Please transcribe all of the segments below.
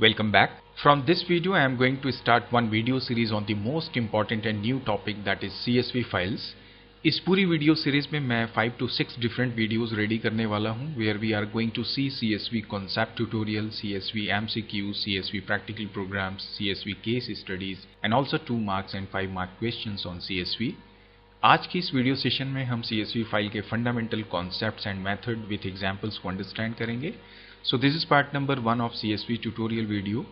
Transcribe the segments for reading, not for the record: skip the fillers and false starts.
Welcome back. From this video I am going to start one video series on the most important and new topic that is CSV files. इस पूरी video series में मैं 5 to 6 different videos ready करने वाला हूं where we are going to see CSV concept tutorial, CSV MCQ, CSV practical programs, CSV case studies and also 2 marks and 5 mark questions on CSV. आज की इस video session में हम CSV file के fundamental concepts and method with examples को understand करेंगे. So this is part number 1 of CSV tutorial video.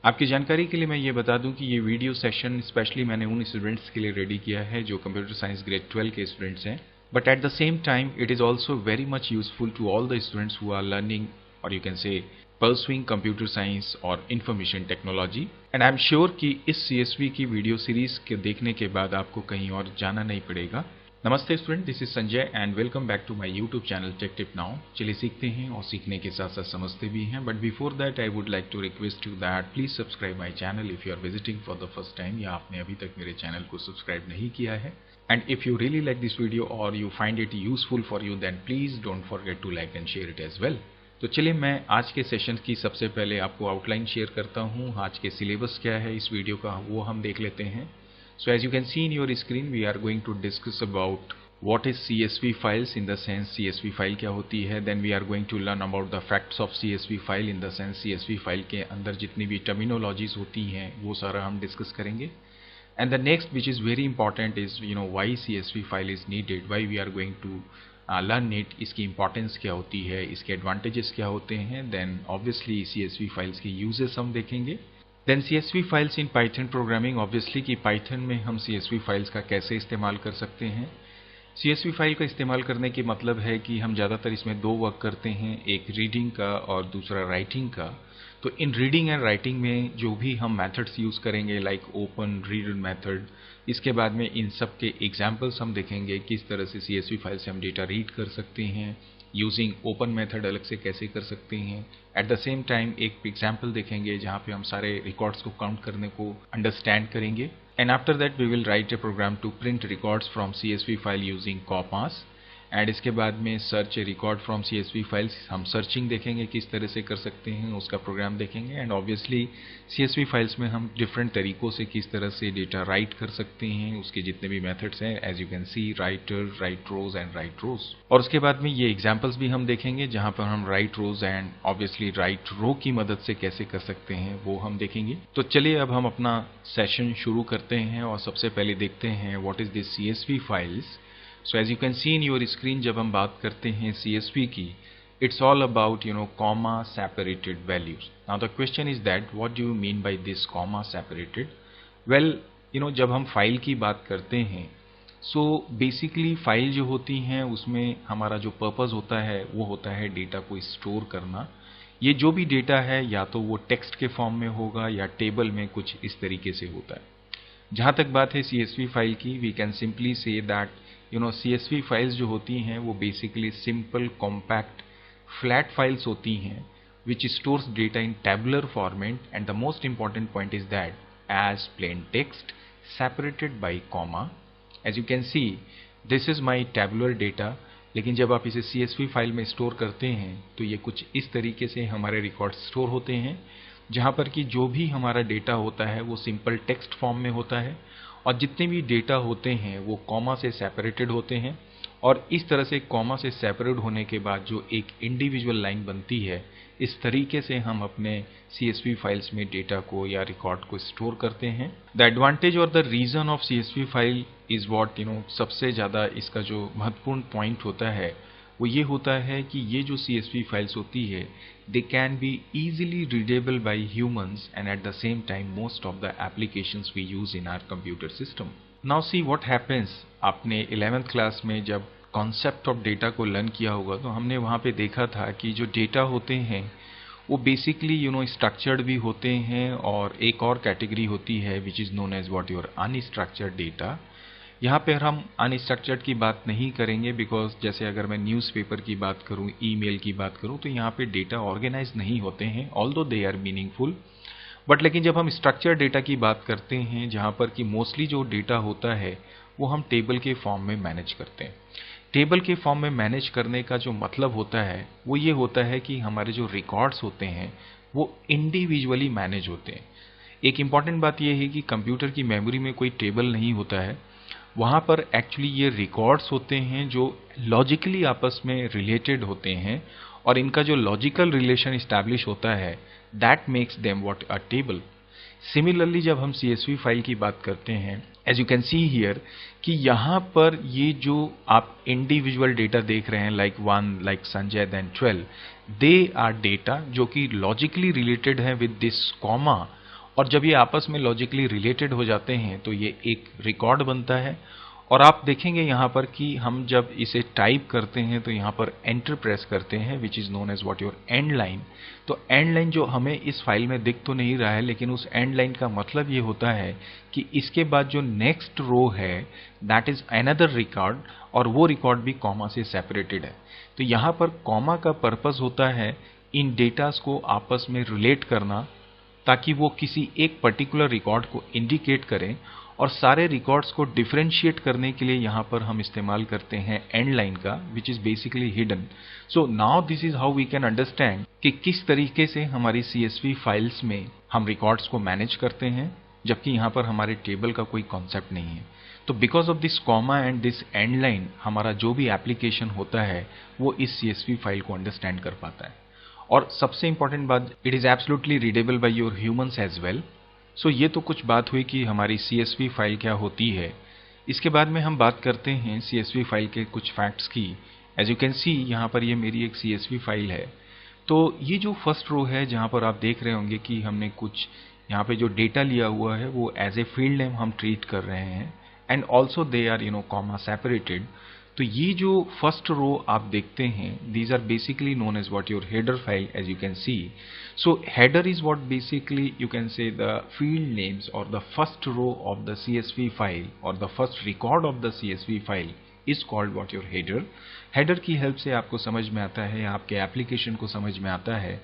आपकी जानकारी के लिए मैं ये बता दूं कि ये वीडियो सेशन स्पेशली मैंने उन स्टूडेंट्स के लिए रेडी किया है जो कंप्यूटर साइंस ग्रेड 12 के स्टूडेंट्स हैं. But at the same time it is also very much useful to all the students who are learning or you can say pursuing computer science और information technology. And I am sure कि इस CSV की video series के देखने के बाद आपको कहीं और जाना नहीं पड़ेगा. नमस्ते student, this is Sanjay and welcome back to my YouTube channel tech tip now. चलिए सीखते हैं और सीखने के साथ साथ समझते भी हैं. But before that I would like to request you that please subscribe my channel if you are visiting for the first time या आपने अभी तक मेरे चैनल को सब्सक्राइब नहीं किया है. And if you really like this video और you find it useful for you then please don't forget to like and share it as well. तो चलिए मैं आज के सेशन की सबसे पहले आपको आउटलाइन शेयर करता हूँ. आज के सिलेबस क्या है इस वीडियो का वो हम देख लेते हैं. So as you can see in your screen we are going to discuss about what is CSV files in the sense CSV file क्या होती है. then we are going to learn about the facts of CSV file in the sense CSV file के अंदर जितनी भी terminologies होती हैं वो सारा हम डिस्कस करेंगे. and the next which is very important is why CSV file is needed, why we are going to learn it, इसकी इंपॉर्टेंस क्या होती है, इसके एडवांटेजेस क्या होते हैं. then obviously CSV फाइल्स के यूजेस हम देखेंगे. then CSV files in Python programming, obviously कि पाइथन में हम CSV फाइल्स का कैसे इस्तेमाल कर सकते हैं. CSV फाइल का इस्तेमाल करने के मतलब है कि हम ज़्यादातर इसमें दो वर्क करते हैं, एक रीडिंग का और दूसरा राइटिंग का. तो इन रीडिंग एंड राइटिंग में जो भी हम मेथड्स यूज़ करेंगे लाइक ओपन, रीड मेथड, इसके बाद में इन सब के एग्जांपल्स हम देखेंगे किस तरह से CSV फाइल से हम डेटा रीड कर सकते हैं, यूजिंग ओपन मेथड अलग से कैसे कर सकते हैं. एट द सेम टाइम एक एग्जाम्पल देखेंगे जहाँ पे हम सारे रिकॉर्ड्स को काउंट करने को अंडरस्टैंड करेंगे. And after that we will write a program to print records from CSV file using COPAS. and इसके बाद में search record from CSV files, हम सर्चिंग देखेंगे किस तरह से कर सकते हैं, उसका प्रोग्राम देखेंगे. एंड ऑब्वियसली CSV फाइल्स में हम डिफरेंट तरीकों से किस तरह से डेटा राइट कर सकते हैं, उसके जितने भी मेथड्स हैं as you can see writer, write rows and write rows. और उसके बाद में ये एग्जाम्पल्स भी हम देखेंगे जहाँ पर हम write rows and obviously write row की मदद से कैसे कर सकते हैं वो हम देखेंगे. तो चलिए अब हम अपना सेशन शुरू करते हैं और सबसे पहले देखते हैं what is this CSV files. So as you can see in your screen, जब हम बात करते हैं CSV की, it's all about comma separated values. Now the question is that what do you mean by this comma separated? Well, जब हम file की बात करते हैं, so basically फाइल जो होती हैं उसमें हमारा जो पर्पस होता है वो होता है डेटा को स्टोर करना. ये जो भी डेटा है या तो वो टेक्स्ट के फॉर्म में होगा या टेबल में कुछ इस तरीके से होता है. जहाँ तक बात है CSV फाइल की, we can simply say that CSV files जो होती हैं वो basically simple, compact, flat files होती हैं which stores data in tabular format. And the most important point is that as plain text separated by comma. As you can see this is my tabular data. लेकिन जब आप इसे CSV file में store करते हैं तो ये कुछ इस तरीके से हमारे रिकॉर्ड स्टोर होते हैं जहाँ पर कि जो भी हमारा डेटा होता है वो सिंपल टेक्स्ट फॉर्म में होता है और जितने भी डेटा होते हैं वो कॉमा से सेपरेटेड होते हैं. और इस तरह से कॉमा से सेपरेट होने के बाद जो एक इंडिविजुअल लाइन बनती है, इस तरीके से हम अपने CSV फाइल्स में डेटा को या रिकॉर्ड को स्टोर करते हैं. द एडवांटेज और the reason of CSV file is what सबसे ज़्यादा इसका जो महत्वपूर्ण पॉइंट होता है वो ये होता है कि ये जो CSV फाइल्स होती है they can be easily readable by humans and at the same time most of the applications we use in our computer system. Now see what happens. आपने 11th क्लास में जब कॉन्सेप्ट ऑफ डेटा को learn किया होगा तो हमने वहाँ पे देखा था कि जो डेटा होते हैं वो बेसिकली स्ट्रक्चर्ड भी होते हैं और एक और कैटेगरी होती है which is known as what your unstructured data. यहाँ पर हम अनस्ट्रक्चर्ड की बात नहीं करेंगे बिकॉज जैसे अगर मैं न्यूज़पेपर की बात करूँ, ईमेल की बात करूँ तो यहाँ पे डेटा ऑर्गेनाइज नहीं होते हैं although they are meaningful. But लेकिन जब हम स्ट्रक्चर्ड डेटा की बात करते हैं जहाँ पर कि मोस्टली जो डेटा होता है वो हम टेबल के फॉर्म में मैनेज करते हैं. टेबल के फॉर्म में मैनेज करने का जो मतलब होता है वो ये होता है कि हमारे जो रिकॉर्ड्स होते हैं वो इंडिविजुअली मैनेज होते हैं। एक इम्पॉर्टेंट बात यह है कि कंप्यूटर की मेमोरी में कोई टेबल नहीं होता है, वहाँ पर एक्चुअली ये रिकॉर्ड्स होते हैं जो लॉजिकली आपस में रिलेटेड होते हैं, और इनका जो लॉजिकल रिलेशन इस्टेब्लिश होता है that makes them what a table. Similarly जब हम CSV फाइल की बात करते हैं, as you can see here कि यहाँ पर ये जो आप इंडिविजुअल डेटा देख रहे हैं like 1 like Sanjay then 12, they are data जो कि लॉजिकली रिलेटेड है विद दिस कॉमा, और जब ये आपस में लॉजिकली रिलेटेड हो जाते हैं तो ये एक रिकॉर्ड बनता है। और आप देखेंगे यहाँ पर कि हम जब इसे टाइप करते हैं तो यहाँ पर एंटर प्रेस करते हैं which is known as what your end line. तो एंड लाइन जो हमें इस फाइल में दिख तो नहीं रहा है, लेकिन उस एंड लाइन का मतलब ये होता है कि इसके बाद जो नेक्स्ट रो है दैट इज अनदर रिकॉर्ड, और वो रिकॉर्ड भी कॉमा से सेपरेटेड है। तो यहाँ पर कॉमा का पर्पस होता है इन डेटास को आपस में रिलेट करना, ताकि वो किसी एक पर्टिकुलर रिकॉर्ड को इंडिकेट करें, और सारे रिकॉर्ड्स को डिफरेंशिएट करने के लिए यहाँ पर हम इस्तेमाल करते हैं एंड लाइन का, which is basically hidden. So now this is how we can understand कि किस तरीके से हमारी CSV फाइल्स में हम रिकॉर्ड्स को मैनेज करते हैं, जबकि यहाँ पर हमारे टेबल का कोई कॉन्सेप्ट नहीं है। तो because of this comma and this and line हमारा जो भी एप्लीकेशन होता है वो इस CSV फाइल को अंडरस्टैंड कर पाता है। और सबसे इंपॉर्टेंट बात, it is absolutely readable by your humans as well. So ये तो कुछ बात हुई कि हमारी CSV फाइल क्या होती है। इसके बाद में हम बात करते हैं CSV फाइल के कुछ फैक्ट्स की। एज यू कैन सी यहाँ पर ये मेरी एक CSV फाइल है। तो ये जो फर्स्ट रो है जहाँ पर आप देख रहे होंगे कि हमने कुछ यहाँ पे जो डेटा लिया हुआ है वो एज ए फील्ड नेम हम ट्रीट कर रहे हैं, and also they R comma separated. तो ये जो फर्स्ट रो आप देखते हैं, these are basically known as what your header file, as you can see. So header is what basically you can say the field names or the first row of the CSV file or the first record of the CSV file is called what your header. Header की help से आपको समझ में आता है, आपके application को समझ में आता है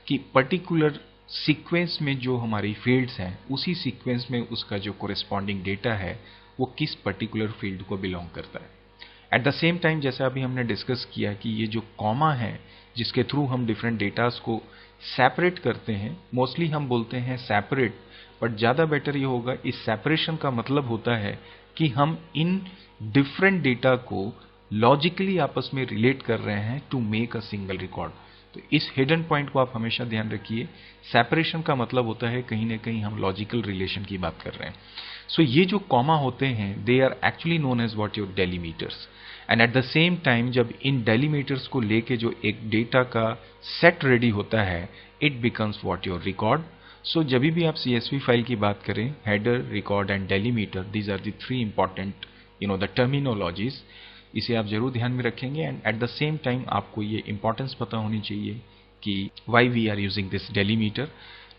कि पर्टिकुलर सीक्वेंस में जो हमारी फील्ड्स हैं उसी सीक्वेंस में उसका जो कोरेस्पॉन्डिंग डेटा है वो किस पर्टिकुलर फील्ड को बिलोंग करता है। एट द सेम टाइम जैसा अभी हमने डिस्कस किया कि ये जो कॉमा है जिसके थ्रू हम डिफरेंट डेटास को सेपरेट करते हैं, मोस्टली हम बोलते हैं सेपरेट, बट ज़्यादा बेटर ये होगा, इस सेपरेशन का मतलब होता है कि हम इन डिफरेंट डेटा को लॉजिकली आपस में रिलेट कर रहे हैं to make a single record. तो इस हिडन पॉइंट को आप हमेशा ध्यान रखिए। सेपरेशन का मतलब होता है कहीं ना कहीं हम लॉजिकल रिलेशन की बात कर रहे हैं। सो ये जो कॉमा होते हैं they are actually known as what your delimiters, and at the same time जब इन डेलीमीटर्स को लेके जो एक डेटा का सेट रेडी होता है it becomes what your record. So जब भी आप CSV फाइल की बात करें, header, record and delimiter, these are the three important the terminologies, इसे आप जरूर ध्यान में रखेंगे। And at the same time आपको ये इंपॉर्टेंस पता होनी चाहिए कि why we are using this delimiter.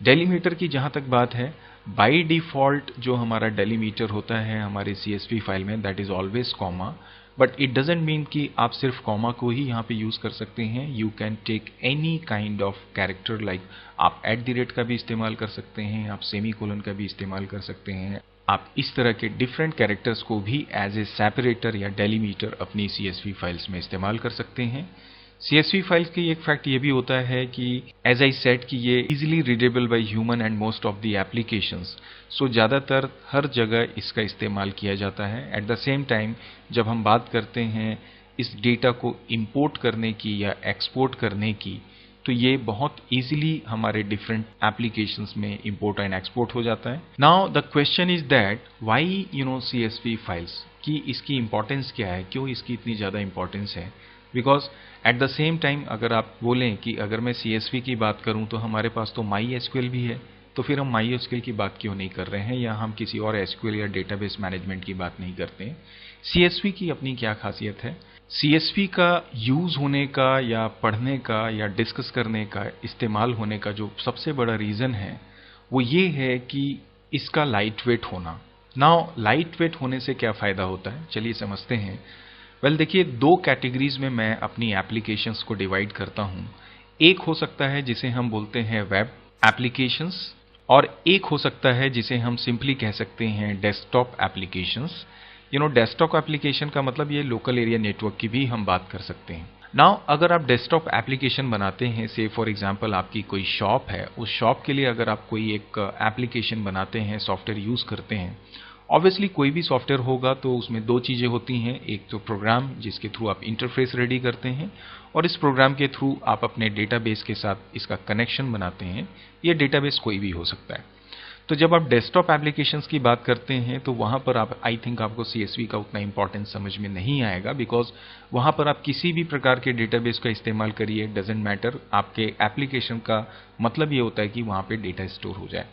Delimiter की जहां तक बात है, बाय डिफॉल्ट जो हमारा डेलीमीटर होता है हमारे CSV फाइल में that is always comma, but it doesn't mean कि आप सिर्फ कॉमा को ही यहाँ पे यूज कर सकते हैं। You can take any kind of character, like आप @ का भी इस्तेमाल कर सकते हैं, आप सेमीकोलन का भी इस्तेमाल कर सकते हैं, आप इस तरह के डिफरेंट कैरेक्टर्स को भी एज ए सेपरेटर या डेलीमीटर अपनी CSV फाइल्स में इस्तेमाल कर सकते हैं। CSV फाइल्स की एक फैक्ट ये भी होता है कि एज आई सेड कि ये easily readable by human and most of the applications, so ज़्यादातर हर जगह इसका इस्तेमाल किया जाता है। एट द सेम टाइम जब हम बात करते हैं इस डेटा को इंपोर्ट करने की या एक्सपोर्ट करने की, तो ये बहुत इजीली हमारे डिफरेंट एप्लीकेशंस में इंपोर्ट एंड एक्सपोर्ट हो जाता है। Now the question is that why CSV files की इसकी इंपॉर्टेंस क्या है, क्यों इसकी इतनी ज़्यादा इंपॉर्टेंस है। Because at the same time अगर आप बोलें कि अगर मैं CSV की बात करूं तो हमारे पास तो MySQL भी है, तो फिर हम MySQL की बात क्यों नहीं कर रहे हैं, या हम किसी और SQL या डेटाबेस मैनेजमेंट की बात नहीं करते हैं। CSV की अपनी क्या खासियत है, CSV का यूज होने का या पढ़ने का या डिस्कस करने का, इस्तेमाल होने का जो सबसे बड़ा रीजन है वो ये है कि इसका लाइट वेट होना। नाउ लाइट वेट होने से क्या फायदा होता है, चलिए समझते हैं। वेल देखिए, दो कैटेगरीज में मैं अपनी एप्लीकेशंस को डिवाइड करता हूं। एक हो सकता है जिसे हम बोलते हैं वेब एप्लीकेशंस, और एक हो सकता है जिसे हम सिंपली कह सकते हैं डेस्कटॉप एप्लीकेशंस। डेस्कटॉप एप्लीकेशन का मतलब ये लोकल एरिया नेटवर्क की भी हम बात कर सकते हैं। नाउ अगर आप डेस्कटॉप एप्लीकेशन बनाते हैं, से फॉर एग्जांपल आपकी कोई शॉप है, उस शॉप के लिए अगर आप कोई एक एप्लीकेशन बनाते हैं, सॉफ्टवेयर यूज़ करते हैं, ऑब्वियसली कोई भी सॉफ्टवेयर होगा तो उसमें दो चीज़ें होती हैं, एक तो प्रोग्राम जिसके थ्रू आप इंटरफेस रेडी करते हैं और इस प्रोग्राम के थ्रू आप अपने डेटाबेस के साथ इसका कनेक्शन बनाते हैं। ये डेटाबेस कोई भी हो सकता है। तो जब आप डेस्कटॉप एप्लीकेशंस की बात करते हैं तो वहां पर आप आई थिंक आपको CSV का उतना इंपॉर्टेंस समझ में नहीं आएगा, बिकॉज वहां पर आप किसी भी प्रकार के डेटाबेस का इस्तेमाल करिए, डजेंट मैटर, आपके एप्लीकेशन का मतलब ये होता है कि वहां पे डेटा स्टोर हो जाए।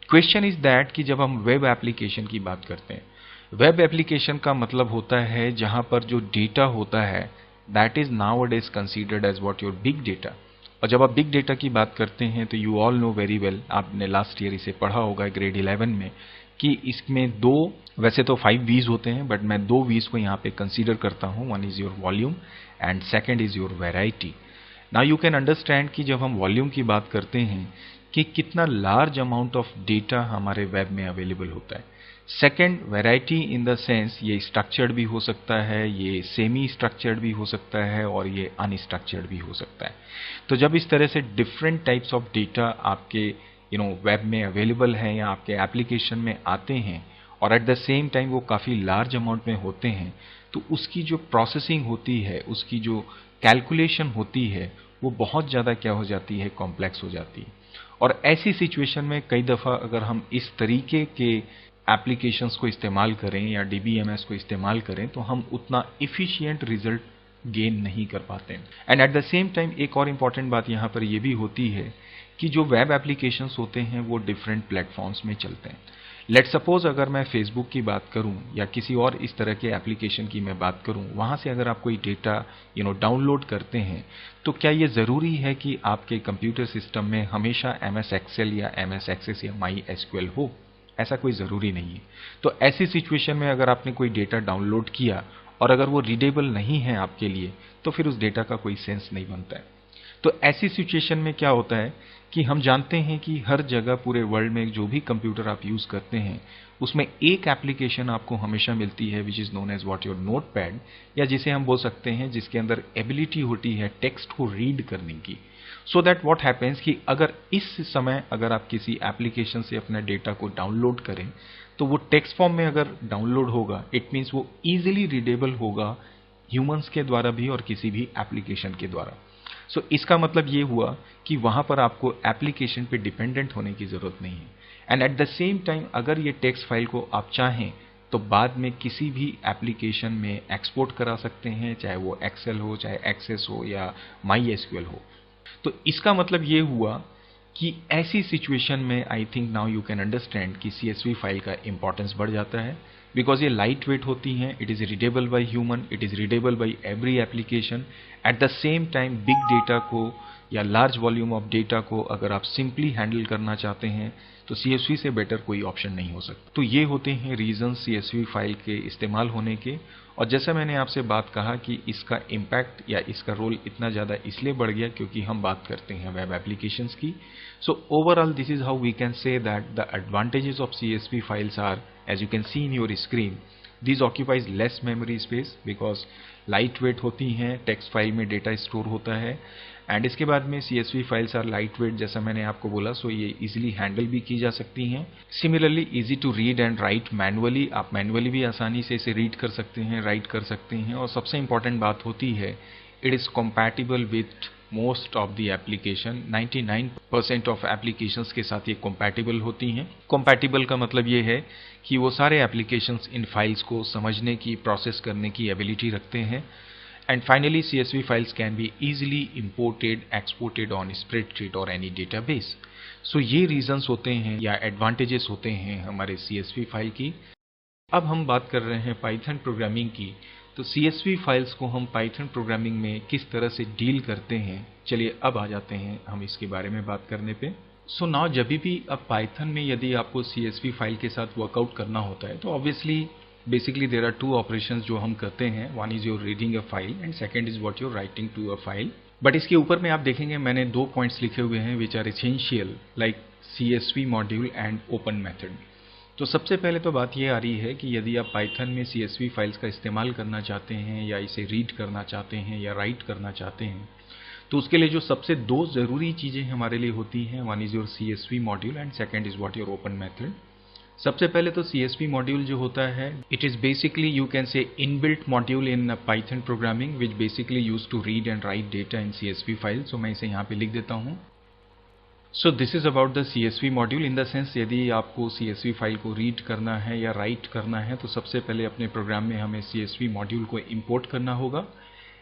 क्वेश्चन इज दैट कि जब हम वेब एप्लीकेशन की बात करते हैं, वेब एप्लीकेशन का मतलब होता है जहां पर जो डेटा होता है that is nowadays considered as what your big data. और जब आप बिग डेटा की बात करते हैं तो you all know very well, आपने लास्ट ईयर इसे पढ़ा होगा ग्रेड 11 में, कि इसमें दो, वैसे तो 5 V's होते हैं बट मैं 2 V's को यहाँ पे कंसीडर करता हूँ। One is your volume and second is your variety. Now you can understand कि जब हम वॉल्यूम की बात करते हैं कि कितना लार्ज अमाउंट ऑफ डेटा हमारे वेब में अवेलेबल होता है। Second, variety in the sense ये स्ट्रक्चर्ड भी हो सकता है, ये सेमी स्ट्रक्चर्ड भी हो सकता है और ये अनस्ट्रक्चर्ड भी हो सकता है। तो जब इस तरह से डिफरेंट टाइप्स ऑफ डेटा आपके वेब में अवेलेबल है या आपके एप्लीकेशन में आते हैं और एट द सेम टाइम वो काफ़ी लार्ज अमाउंट में होते हैं, तो उसकी जो प्रोसेसिंग होती है, उसकी जो कैलकुलेशन होती है, वो बहुत ज़्यादा क्या हो जाती है, कॉम्प्लेक्स हो जाती है। और ऐसी सिचुएशन में कई दफ़ा अगर हम इस तरीके के एप्लीकेशंस को इस्तेमाल करें या DBMS को इस्तेमाल करें तो हम उतना इफिशिएंट रिजल्ट गेन नहीं कर पाते। And at the same time एक और इम्पॉर्टेंट बात यहाँ पर यह भी होती है कि जो वेब एप्लीकेशंस होते हैं वो डिफरेंट प्लेटफॉर्म्स में चलते हैं। लेट सपोज अगर मैं फेसबुक की बात करूं या किसी और इस तरह के एप्लीकेशन की मैं बात करूं, वहां से अगर आप कोई डेटा डाउनलोड करते हैं तो क्या ये जरूरी है कि आपके कंप्यूटर सिस्टम में हमेशा MS Excel या MS Access या MySQL हो? ऐसा कोई जरूरी नहीं है। तो ऐसी सिचुएशन में अगर आपने कोई डेटा डाउनलोड किया और अगर वो रीडेबल नहीं है आपके लिए, तो फिर उस डेटा का कोई सेंस नहीं बनता है। तो ऐसी सिचुएशन में क्या होता है कि हम जानते हैं कि हर जगह पूरे वर्ल्ड में जो भी कंप्यूटर आप यूज करते हैं उसमें एक एप्लीकेशन आपको हमेशा मिलती है which is known as what your notepad, या जिसे हम बोल सकते हैं जिसके अंदर एबिलिटी होती है टेक्स्ट को रीड करने की। सो दैट व्हाट हैपेंस कि अगर इस समय अगर आप किसी एप्लीकेशन से अपना डेटा को डाउनलोड करें तो वो टेक्स्ट फॉर्म में अगर डाउनलोड होगा, इट मीन्स वो इजीली रीडेबल होगा ह्यूमंस के द्वारा भी और किसी भी एप्लीकेशन के द्वारा। सो इसका मतलब ये हुआ कि वहां पर आपको एप्लीकेशन पे डिपेंडेंट होने की जरूरत नहीं है। And at the same time अगर ये टेक्स्ट फाइल को आप चाहें तो बाद में किसी भी एप्लीकेशन में एक्सपोर्ट करा सकते हैं, चाहे वो एक्सेल हो, चाहे एक्सेस हो या MySQL हो। तो इसका मतलब ये हुआ कि ऐसी सिचुएशन में I think now you can understand कि CSV फाइल का इंपॉर्टेंस बढ़ जाता है, बिकॉज ये लाइट वेट होती हैं, it is readable by human, it is readable by every application. At the same time big data को या लार्ज वॉल्यूम ऑफ डेटा को अगर आप सिंपली हैंडल करना चाहते हैं तो CSV से बेटर कोई ऑप्शन नहीं हो सकता। तो ये होते हैं रीजन CSV फाइल के इस्तेमाल होने के। और जैसा मैंने आपसे बात कहा कि इसका इम्पैक्ट या इसका रोल इतना ज़्यादा इसलिए बढ़ गया क्योंकि हम बात करते हैं वेब एप्लीकेशंस की। So overall this is how we can say that the advantages of CSV files are, as you can see in your screen, these occupies less memory space because light weight होती हैं, text file में data store होता है। And इसके बाद में CSV files are light weight, जैसा मैंने आपको बोला, सो ये इजीली हैंडल भी की जा सकती हैं। Similarly easy to read and write manually, आप मैनुअली भी आसानी से इसे रीड कर सकते हैं, राइट कर सकते हैं। और सबसे इंपॉर्टेंट बात होती है it is compatible with most of the application, 99% of applications के साथ ये compatible होती हैं। compatible का मतलब ये है कि वो सारे एप्लीकेशंस इन फाइल्स को समझने की, प्रोसेस करने की एबिलिटी रखते हैं। And finally CSV files can be easily imported, exported on spreadsheet और एनी डेटाबेस। सो ये रीजंस होते हैं या एडवांटेजेस होते हैं हमारे CSV फाइल की। अब हम बात कर रहे हैं पाइथन प्रोग्रामिंग की। तो CSV फाइल्स को हम पाइथन प्रोग्रामिंग में किस तरह से डील करते हैं, चलिए अब आ जाते हैं हम इसके बारे में बात करने पे। सो नाउ जब भी अब पाइथन में यदि आपको CSV फाइल के साथ वर्कआउट करना होता है तो obviously basically there are two operations जो हम करते हैं, one is your reading a file and second is what your writing to a file. But इसके ऊपर में आप देखेंगे मैंने 2 पॉइंट्स लिखे हुए हैं which are essential, like CSV module and open method. तो सबसे पहले तो बात ये आ रही है कि यदि आप पाइथन में CSV फाइल्स का इस्तेमाल करना चाहते हैं या इसे रीड करना चाहते हैं या राइट करना चाहते हैं, तो उसके लिए जो सबसे दो ज़रूरी चीज़ें हमारे लिए होती हैं, one is your CSV module and second is what your open method. सबसे पहले तो CSV मॉड्यूल जो होता है, it is basically you can say inbuilt module in Python programming which basically use to read and write data in CSV file. So मैं इसे यहाँ पे लिख देता हूँ। So this is about the CSV module in the sense यदि आपको CSV file को रीड करना है या राइट करना है तो सबसे पहले अपने प्रोग्राम में हमें CSV मॉड्यूल को इम्पोर्ट करना होगा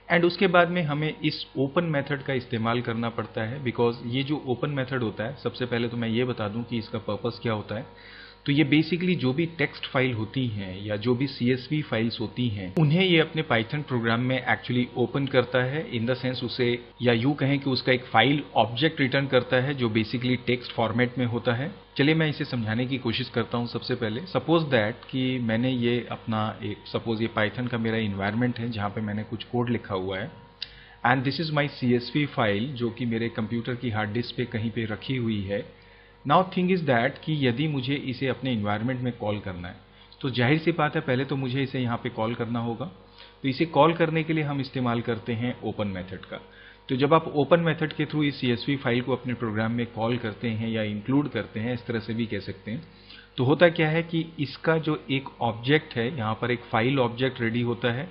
एंड उसके बाद में हमें इस ओपन मेथड का इस्तेमाल करना पड़ता है। बिकॉज ये जो ओपन मेथड होता है, सबसे पहले तो मैं ये बता दूं कि इसका पर्पस क्या होता है। तो ये बेसिकली जो भी टेक्स्ट फाइल होती हैं या जो भी CSV फाइल्स होती हैं, उन्हें ये अपने पाइथन प्रोग्राम में एक्चुअली ओपन करता है, इन द सेंस उसे, या यूँ कहें कि उसका एक फाइल ऑब्जेक्ट रिटर्न करता है जो बेसिकली टेक्स्ट फॉर्मेट में होता है। चलिए मैं इसे समझाने की कोशिश करता हूँ। सबसे पहले सपोज दैट कि मैंने ये अपना एक, सपोज ये पाइथन का मेरा इन्वायरमेंट है जहाँ पे मैंने कुछ कोड लिखा हुआ है and this is my CSV file जो कि मेरे कंप्यूटर की हार्ड डिस्क पे कहीं पे रखी हुई है। नाउ थिंग इज़ दैट कि यदि मुझे इसे अपने इन्वायरमेंट में कॉल करना है तो जाहिर सी बात है पहले तो मुझे इसे यहाँ पे कॉल करना होगा। तो इसे कॉल करने के लिए हम इस्तेमाल करते हैं ओपन मेथड का। तो जब आप ओपन मेथड के थ्रू इस CSV फाइल को अपने प्रोग्राम में कॉल करते हैं या इंक्लूड करते हैं, इस तरह से भी कह सकते हैं, तो होता क्या है कि इसका जो एक ऑब्जेक्ट है, यहाँ पर एक फाइल ऑब्जेक्ट रेडी होता है।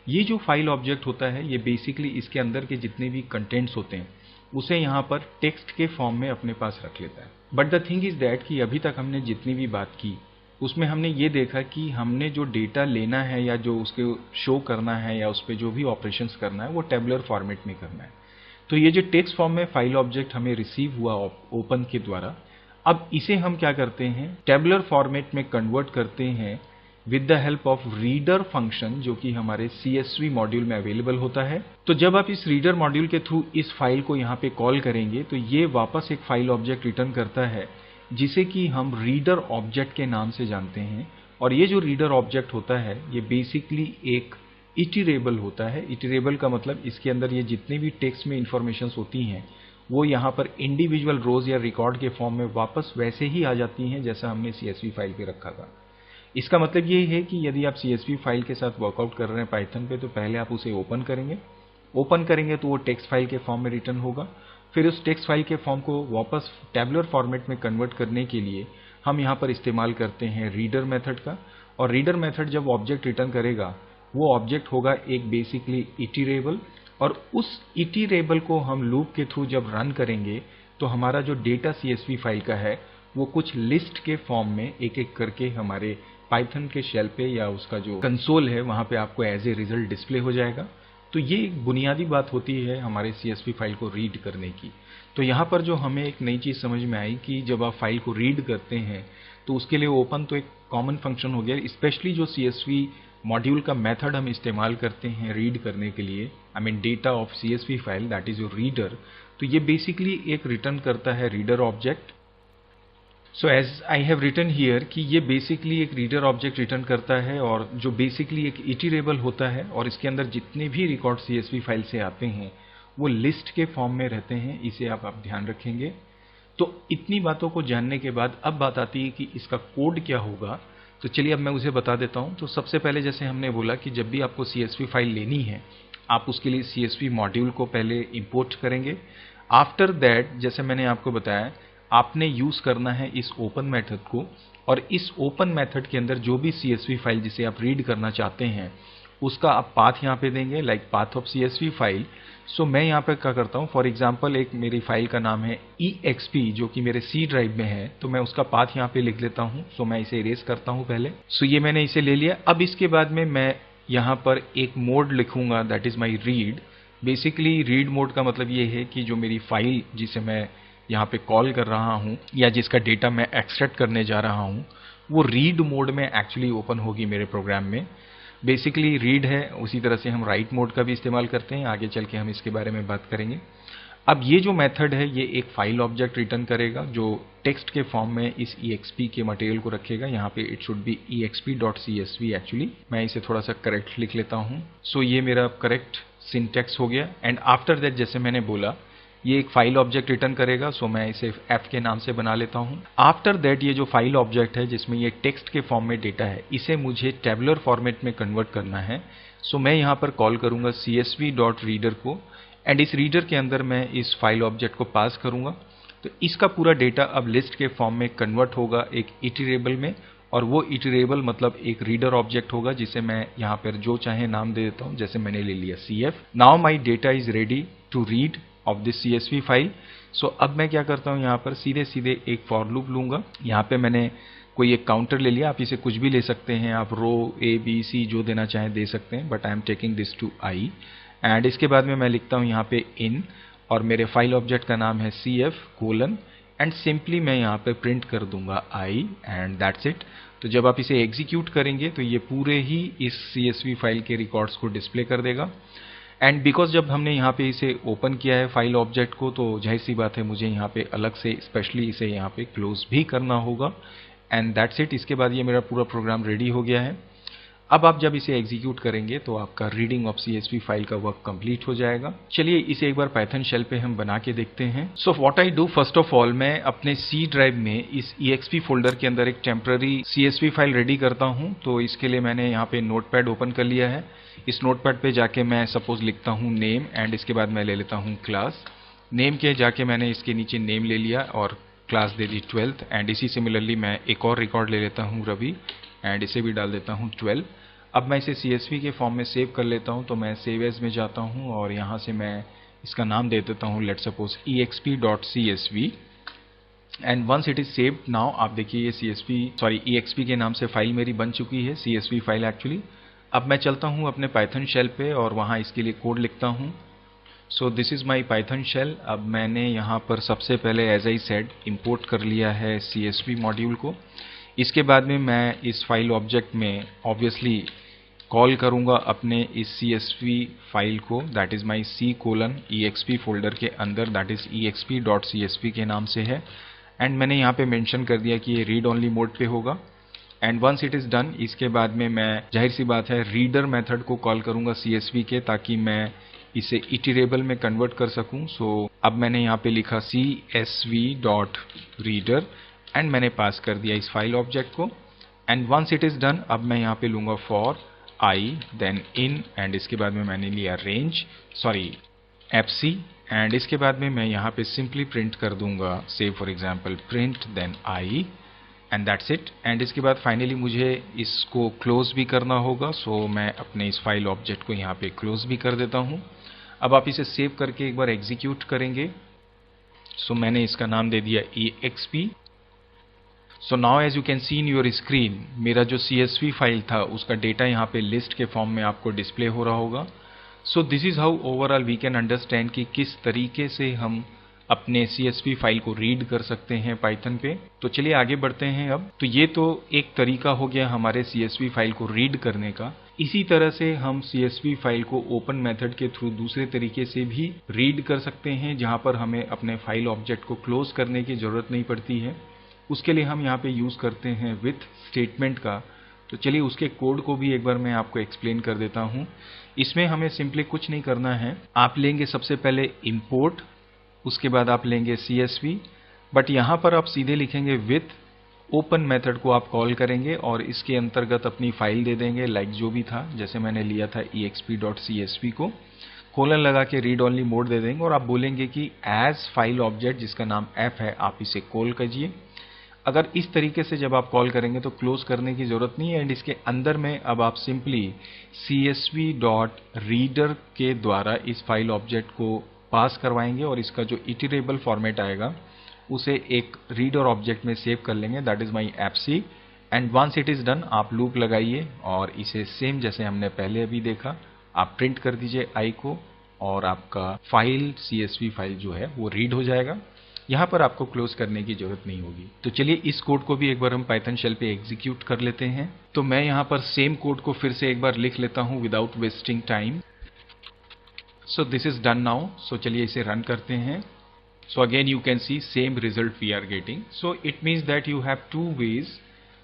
ये जो फाइल ऑब्जेक्ट होता है ये बेसिकली इसके अंदर के जितने भी कंटेंट्स होते हैं उसे यहाँ पर टेक्स्ट के फॉर्म में अपने पास रख लेता है। But the thing is that कि अभी तक हमने जितनी भी बात की उसमें हमने ये देखा कि हमने जो डेटा लेना है या जो उसके शो करना है या उस पर जो भी ऑपरेशंस करना है वो टेबुलर फॉर्मेट में करना है। तो ये जो टेक्स्ट फॉर्म में फाइल ऑब्जेक्ट हमें रिसीव हुआ ओपन के द्वारा, अब इसे हम क्या करते हैं, टेबुलर फॉर्मेट में कन्वर्ट करते हैं with the help of reader function जो कि हमारे CSV मॉड्यूल में अवेलेबल होता है। तो जब आप इस रीडर मॉड्यूल के थ्रू इस फाइल को यहाँ पे कॉल करेंगे तो ये वापस एक फाइल ऑब्जेक्ट रिटर्न करता है जिसे कि हम रीडर ऑब्जेक्ट के नाम से जानते हैं। और ये जो रीडर ऑब्जेक्ट होता है ये बेसिकली एक इटरेबल होता है। इटरेबल का मतलब इसके अंदर ये जितने भी टेक्स्ट में इंफॉर्मेशन होती हैं वो यहाँ पर इंडिविजुअल रोज या रिकॉर्ड के फॉर्म में वापस वैसे ही आ जाती हैं जैसा हमने CSV फाइल पे रखा था। इसका मतलब ये है कि यदि आप CSV फाइल के साथ वर्कआउट कर रहे हैं पाइथन पे तो पहले आप उसे ओपन करेंगे तो वो टेक्स्ट फाइल के फॉर्म में रिटर्न होगा। फिर उस टेक्स्ट फाइल के फॉर्म को वापस टेबुलर फॉर्मेट में कन्वर्ट करने के लिए हम यहाँ पर इस्तेमाल करते हैं रीडर मेथड का। और रीडर मेथड जब ऑब्जेक्ट रिटर्न करेगा वो ऑब्जेक्ट होगा एक बेसिकली इटरेबल, और उस इटरेबल को हम लूप के थ्रू जब रन करेंगे तो हमारा जो डेटा CSV फाइल का है वो कुछ लिस्ट के फॉर्म में एक एक करके हमारे पाइथन के शेल पे या उसका जो कंसोल है वहाँ पे आपको एज ए रिजल्ट डिस्प्ले हो जाएगा। तो ये एक बुनियादी बात होती है हमारे CSV फाइल को रीड करने की। तो यहाँ पर जो हमें एक नई चीज़ समझ में आई कि जब आप फाइल को रीड करते हैं तो उसके लिए ओपन तो एक कॉमन फंक्शन हो गया। स्पेशली जो CSV मॉड्यूल का मेथड हम इस्तेमाल करते हैं रीड करने के लिए, I mean data of CSV file, that is your reader, तो ये बेसिकली एक रिटर्न करता है reader object. So as I have written here कि ये बेसिकली एक रीडर ऑब्जेक्ट रिटर्न करता है और जो बेसिकली एक इटरेबल होता है और इसके अंदर जितने भी रिकॉर्ड CSV फाइल से आते हैं वो लिस्ट के फॉर्म में रहते हैं। इसे आप ध्यान रखेंगे। तो इतनी बातों को जानने के बाद अब बात आती है कि इसका कोड क्या होगा। तो चलिए अब मैं उसे बता देता हूँ। तो सबसे पहले जैसे हमने बोला कि जब भी आपको CSV फाइल लेनी है आप उसके लिए CSV मॉड्यूल को पहले इंपोर्ट करेंगे। आफ्टर दैट जैसे मैंने आपको बताया आपने यूज करना है इस ओपन मेथड को, और इस ओपन मेथड के अंदर जो भी CSV फाइल जिसे आप रीड करना चाहते हैं उसका आप पाथ यहाँ पे देंगे, like path of CSV file. So मैं यहाँ पे क्या करता हूँ, फॉर एग्जांपल एक मेरी फाइल का नाम है EXP जो कि मेरे C ड्राइव में है, तो मैं उसका पाथ यहाँ पे लिख लेता हूँ। सो मैं इसे इरेज करता हूँ पहले। सो ये मैंने इसे ले लिया। अब इसके बाद में मैं यहाँ पर एक मोड लिखूंगा, that is my read. Basically read mode का मतलब ये है कि जो मेरी फाइल जिसे मैं यहाँ पे कॉल कर रहा हूँ या जिसका डेटा मैं एक्सट्रैक्ट करने जा रहा हूँ वो रीड मोड में एक्चुअली ओपन होगी मेरे प्रोग्राम में। बेसिकली रीड है, उसी तरह से हम राइट मोड का भी इस्तेमाल करते हैं, आगे चल के हम इसके बारे में बात करेंगे। अब ये जो मेथड है ये एक फाइल ऑब्जेक्ट रिटर्न करेगा जो टेक्स्ट के फॉर्म में इस EXP के मटेरियल को रखेगा। यहाँ पे it should be exp.csv actually. मैं इसे थोड़ा सा करेक्ट लिख लेता हूँ। सो ये मेरा करेक्ट सिंटैक्स हो गया। एंड आफ्टर दैट जैसे मैंने बोला ये एक फाइल ऑब्जेक्ट रिटर्न करेगा, सो मैं इसे f के नाम से बना लेता हूँ। आफ्टर दैट ये जो फाइल ऑब्जेक्ट है जिसमें ये टेक्स्ट के फॉर्म में डेटा है, इसे मुझे टेबुलर फॉर्मेट में कन्वर्ट करना है। सो मैं यहाँ पर कॉल करूँगा csv.reader को, एंड इस रीडर के अंदर मैं इस फाइल ऑब्जेक्ट को पास करूँगा। तो इसका पूरा डेटा अब लिस्ट के फॉर्म में कन्वर्ट होगा एक इटरेबल में, और वो इटरेबल मतलब एक रीडर ऑब्जेक्ट होगा जिसे मैं यहाँ पर जो चाहे नाम दे देता हूँ, जैसे मैंने ले लिया CF। Now my data is ready to read of this CSV file. So अब मैं क्या करता हूँ, यहाँ पर सीधे सीधे एक फॉर लूप लूंगा। यहाँ पे मैंने कोई एक काउंटर ले लिया, आप इसे कुछ भी ले सकते हैं, आप रो A B C जो देना चाहें दे सकते हैं, but I am taking this to I। And इसके बाद में मैं लिखता हूँ यहाँ पे इन, और मेरे फाइल ऑब्जेक्ट का नाम है CF:, एंड सिंपली मैं यहाँ पे प्रिंट कर दूंगा I, एंड दैट्स इट। तो जब आप इसे एग्जीक्यूट करेंगे तो ये पूरे ही इस CSV फाइल के रिकॉर्ड्स को डिस्प्ले कर देगा। एंड बिकॉज जब हमने यहाँ पे इसे ओपन किया है फाइल ऑब्जेक्ट को, तो जाहिर सी बात है मुझे यहाँ पे अलग से स्पेशली इसे यहाँ पे क्लोज भी करना होगा, एंड दैट्स इट। इसके बाद ये मेरा पूरा प्रोग्राम रेडी हो गया है। अब आप जब इसे एग्जीक्यूट करेंगे तो आपका रीडिंग ऑफ CSV फाइल का वर्क कंप्लीट हो जाएगा। चलिए इसे एक बार पाइथन शेल पे हम बना के देखते हैं। So what I do, first of all मैं अपने C ड्राइव में इस EXP फोल्डर के अंदर एक टेम्पररी CSV फाइल रेडी करता हूं। तो इसके लिए मैंने यहाँ पे नोटपैड ओपन कर लिया है। इस नोटपैड पे जाके मैं सपोज लिखता हूँ नेम, एंड इसके बाद मैं ले लेता हूँ क्लास नेम के, जाके मैंने इसके नीचे नेम ले लिया और class they the 12th। And इसी सिमिलरली मैं एक और रिकॉर्ड ले लेता हूँ रवि, एंड इसे भी डाल देता हूँ 12। अब मैं इसे CSV के फॉर्म में सेव कर लेता हूँ। तो मैं सेव एज में जाता हूँ और यहाँ से मैं इसका नाम दे देता हूँ let's suppose exp.csv, and once it is saved, now आप देखिए ये EXP के नाम से फाइल मेरी बन चुकी है, CSV फाइल एक्चुअली। अब मैं चलता हूँ अपने पाइथन शेल पे और वहाँ इसके लिए कोड लिखता हूँ। So this is my Python shell. अब मैंने यहाँ पर सबसे पहले एज आई सेड इम्पोर्ट कर लिया है CSV मॉड्यूल को। इसके बाद में मैं इस फाइल ऑब्जेक्ट में ऑब्वियसली कॉल करूंगा अपने इस CSV फाइल को, that is my C:exp folder के अंदर, दैट इज exp.csv के नाम से है। एंड मैंने यहाँ पे मेंशन कर दिया कि ये रीड ओनली मोड पे होगा। And once it is done, इसके बाद में मैं जाहिर सी बात है रीडर मेथड को कॉल करूंगा CSV के, ताकि मैं इसे इटरेबल में कन्वर्ट कर सकूं। सो अब मैंने यहाँ पे लिखा csv.reader एंड मैंने पास कर दिया इस फाइल ऑब्जेक्ट को। And once it is done, अब मैं यहाँ पे लूंगा for I then in, and इसके बाद में मैंने लिया FC, एंड इसके बाद में मैं यहाँ पे सिंपली प्रिंट कर दूंगा say for example print then I, and that's it. And इसके बाद फाइनली मुझे इसको क्लोज भी करना होगा। सो मैं अपने इस फाइल ऑब्जेक्ट को यहाँ पे क्लोज भी कर देता हूँ। अब आप इसे सेव करके एक बार एग्जीक्यूट करेंगे। सो मैंने इसका नाम दे दिया EXP। So now as you can see in your screen, मेरा जो CSV फाइल था उसका डेटा यहाँ पे लिस्ट के फॉर्म में आपको डिस्प्ले हो रहा होगा। So this is how overall we can understand कि किस तरीके से हम अपने CSV फाइल को रीड कर सकते हैं पाइथन पे। तो चलिए आगे बढ़ते हैं। अब तो ये तो एक तरीका हो गया हमारे CSV फाइल को रीड करने का। इसी तरह से हम CSV फाइल को ओपन मेथड के थ्रू दूसरे तरीके से भी रीड कर सकते हैं, जहां पर हमें अपने फाइल ऑब्जेक्ट को क्लोज करने की जरूरत नहीं पड़ती है। उसके लिए हम यहाँ पे यूज करते हैं विथ स्टेटमेंट का। तो चलिए उसके कोड को भी एक बार मैं आपको एक्सप्लेन कर देता हूँ। इसमें हमें सिंपली कुछ नहीं करना है। आप लेंगे सबसे पहले इंपोर्ट, उसके बाद आप लेंगे CSV, बट यहाँ पर आप सीधे लिखेंगे विथ ओपन मेथड को आप कॉल करेंगे और इसके अंतर्गत अपनी फाइल दे देंगे लाइक जो भी था, जैसे मैंने लिया था exp.csv को, कोलन लगा के रीड ओनली मोड दे देंगे और आप बोलेंगे कि एज फाइल ऑब्जेक्ट जिसका नाम f है आप इसे कॉल कीजिए। अगर इस तरीके से जब आप कॉल करेंगे तो क्लोज करने की जरूरत नहीं है। एंड इसके अंदर में अब आप सिंपली csv.reader के द्वारा इस फाइल ऑब्जेक्ट को पास करवाएंगे और इसका जो इटरेबल फॉर्मेट आएगा उसे एक रीडर ऑब्जेक्ट में सेव कर लेंगे, that is my FC। And once it is done, आप लूप लगाइए और इसे सेम जैसे हमने पहले अभी देखा आप प्रिंट कर दीजिए I को, और आपका फाइल CSV फाइल जो है वो रीड हो जाएगा। यहाँ पर आपको क्लोज करने की जरूरत नहीं होगी। तो चलिए इस कोड को भी एक बार हम पाइथन शेल पे एग्जीक्यूट कर लेते हैं। तो मैं यहाँ पर सेम कोड को फिर से एक बार लिख लेता हूँ without wasting time. So this is done now. So चलिए इसे रन करते हैं। So again you can see same result we are getting. So it means that you have to ways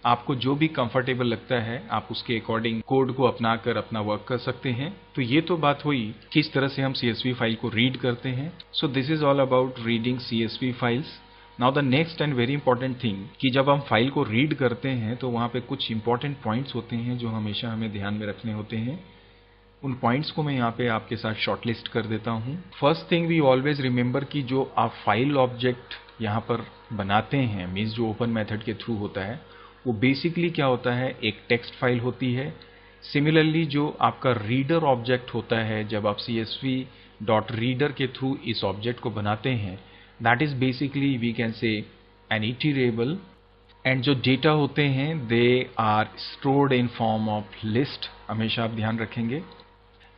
आपको जो भी कंफर्टेबल लगता है आप उसके अकॉर्डिंग कोड को अपनाकर अपना वर्क कर सकते हैं। तो ये तो बात हुई किस तरह से हम CSV फाइल को रीड करते हैं। सो this is all about reading CSV files. Now the next and very important thing कि जब हम फाइल को रीड करते हैं तो वहाँ पे कुछ इंपॉर्टेंट पॉइंट्स होते हैं जो हमेशा हमें ध्यान में रखने होते हैं। उन पॉइंट्स को मैं यहाँ पे आपके साथ शॉर्टलिस्ट कर देता हूँ। First thing we always remember कि जो आप फाइल ऑब्जेक्ट यहाँ पर बनाते हैं, मीन्स जो ओपन मेथड के थ्रू होता है, वो बेसिकली क्या होता है, एक टेक्स्ट फाइल होती है। सिमिलरली जो आपका रीडर ऑब्जेक्ट होता है, जब आप CSV.reader के थ्रू इस ऑब्जेक्ट को बनाते हैं, that is basically we can say an iterable, and जो डेटा होते हैं they are stored in form of list, हमेशा आप ध्यान रखेंगे।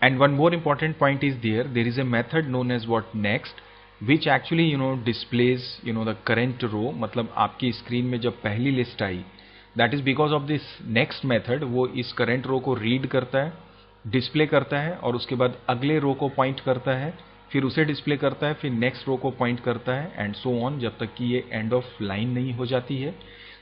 And one more important point is there is a method known as what next, which actually displays the current row। मतलब आपकी screen में जब पहली list I, that is because of this next method, वो इस current row को read करता है, डिस्प्ले करता है, और उसके बाद अगले रो को पॉइंट करता है, फिर उसे डिस्प्ले करता है, फिर नेक्स्ट रो को पॉइंट करता है, एंड सो ऑन, जब तक कि ये एंड ऑफ लाइन नहीं हो जाती है।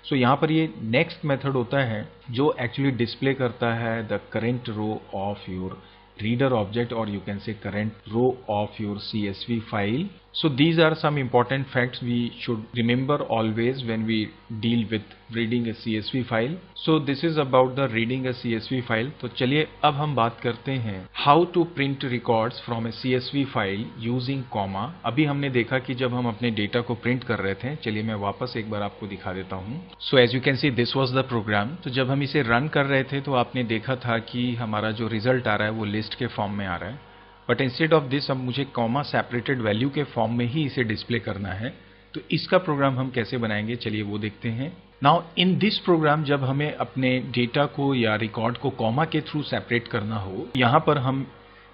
सो यहाँ पर ये नेक्स्ट मेथड होता है जो एक्चुअली डिस्प्ले करता है the current row of your reader object, or you can say current row of your CSV file. So these are some important facts we should remember always when we deal with reading a CSV file. So this is about the reading a CSV file. तो चलिए अब हम बात करते हैं how to print records from a CSV file using comma। अभी हमने देखा कि जब हम अपने डेटा को प्रिंट कर रहे थे, चलिए मैं वापस एक बार आपको दिखा देता हूँ। So as you can see this was the program। तो जब हम इसे रन कर रहे थे तो आपने देखा था कि हमारा जो रिजल्ट आ रहा है वो लिस्ट के फॉर्म में आ रहा है, बट इंस्टेड ऑफ दिस अब मुझे कॉमा सेपरेटेड वैल्यू के फॉर्म में ही इसे डिस्प्ले करना है। तो इसका प्रोग्राम हम कैसे बनाएंगे, चलिए वो देखते हैं। नाउ इन दिस प्रोग्राम जब हमें अपने डेटा को या रिकॉर्ड को कॉमा के थ्रू सेपरेट करना हो, यहाँ पर हम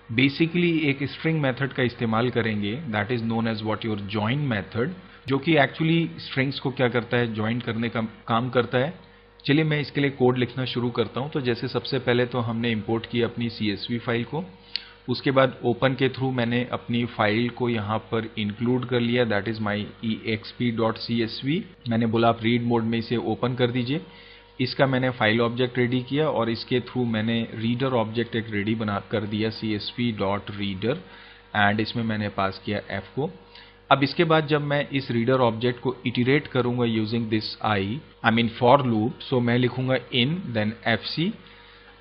बेसिकली एक स्ट्रिंग मेथड का इस्तेमाल करेंगे, that is known as what your join method, जो कि एक्चुअली स्ट्रिंग्स को क्या करता है, ज्वाइन करने का काम करता है। चलिए मैं इसके लिए कोड लिखना शुरू करता हूँ। तो जैसे सबसे पहले तो हमने इंपोर्ट किया अपनी CSV फाइल को, उसके बाद ओपन के थ्रू मैंने अपनी फाइल को यहाँ पर इंक्लूड कर लिया, दैट इज माई exp.csv। मैंने बोला आप रीड मोड में इसे ओपन कर दीजिए। इसका मैंने फाइल ऑब्जेक्ट रेडी किया और इसके थ्रू मैंने रीडर ऑब्जेक्ट एक रेडी बना कर दिया CSV.reader, एंड इसमें मैंने पास किया f को। अब इसके बाद जब मैं इस रीडर ऑब्जेक्ट को इटरेट करूंगा using this I mean for loop, so मैं लिखूंगा इन देन fc।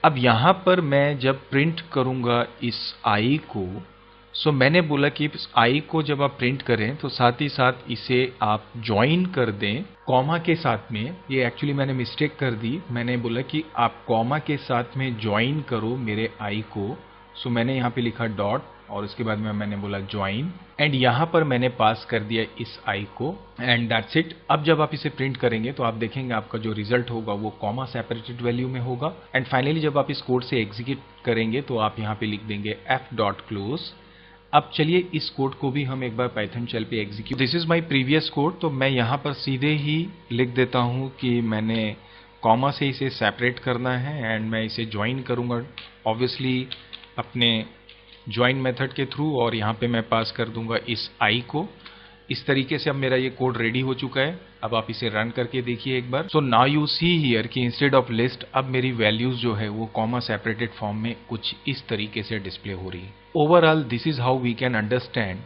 अब यहाँ पर मैं जब प्रिंट करूंगा इस आई को, सो मैंने बोला कि इस आई को जब आप प्रिंट करें तो साथ ही साथ इसे आप ज्वाइन कर दें कॉमा के साथ में। ये एक्चुअली मैंने मिस्टेक कर दी, मैंने बोला कि आप कॉमा के साथ में ज्वाइन करो मेरे आई को। सो मैंने यहाँ पे लिखा डॉट और उसके बाद में मैंने बोला ज्वाइन, एंड यहाँ पर मैंने पास कर दिया इस आई को, एंड दैट्स इट। अब जब आप इसे प्रिंट करेंगे तो आप देखेंगे आपका जो रिजल्ट होगा वो कॉमा सेपरेटेड वैल्यू में होगा। एंड फाइनली जब आप इस कोड से एग्जीक्यूट करेंगे तो आप यहाँ पे लिख देंगे f.close। अब चलिए इस कोड को भी हम एक बार पाइथन शेल पे execute. This is my previous code, तो मैं यहाँ पर सीधे ही लिख देता हूँ कि मैंने कॉमा से इसे सेपरेट करना है एंड मैं इसे ज्वाइन करूँगा ऑब्वियसली अपने ज्वाइन मेथड के थ्रू, और यहाँ पे मैं पास कर दूंगा इस आई को। इस तरीके से अब मेरा ये कोड रेडी हो चुका है। अब आप इसे रन करके देखिए एक बार। So now you see here कि इंस्टेड ऑफ लिस्ट अब मेरी वैल्यूज जो है वो कॉमा सेपरेटेड फॉर्म में कुछ इस तरीके से डिस्प्ले हो रही है। Overall this is how we can understand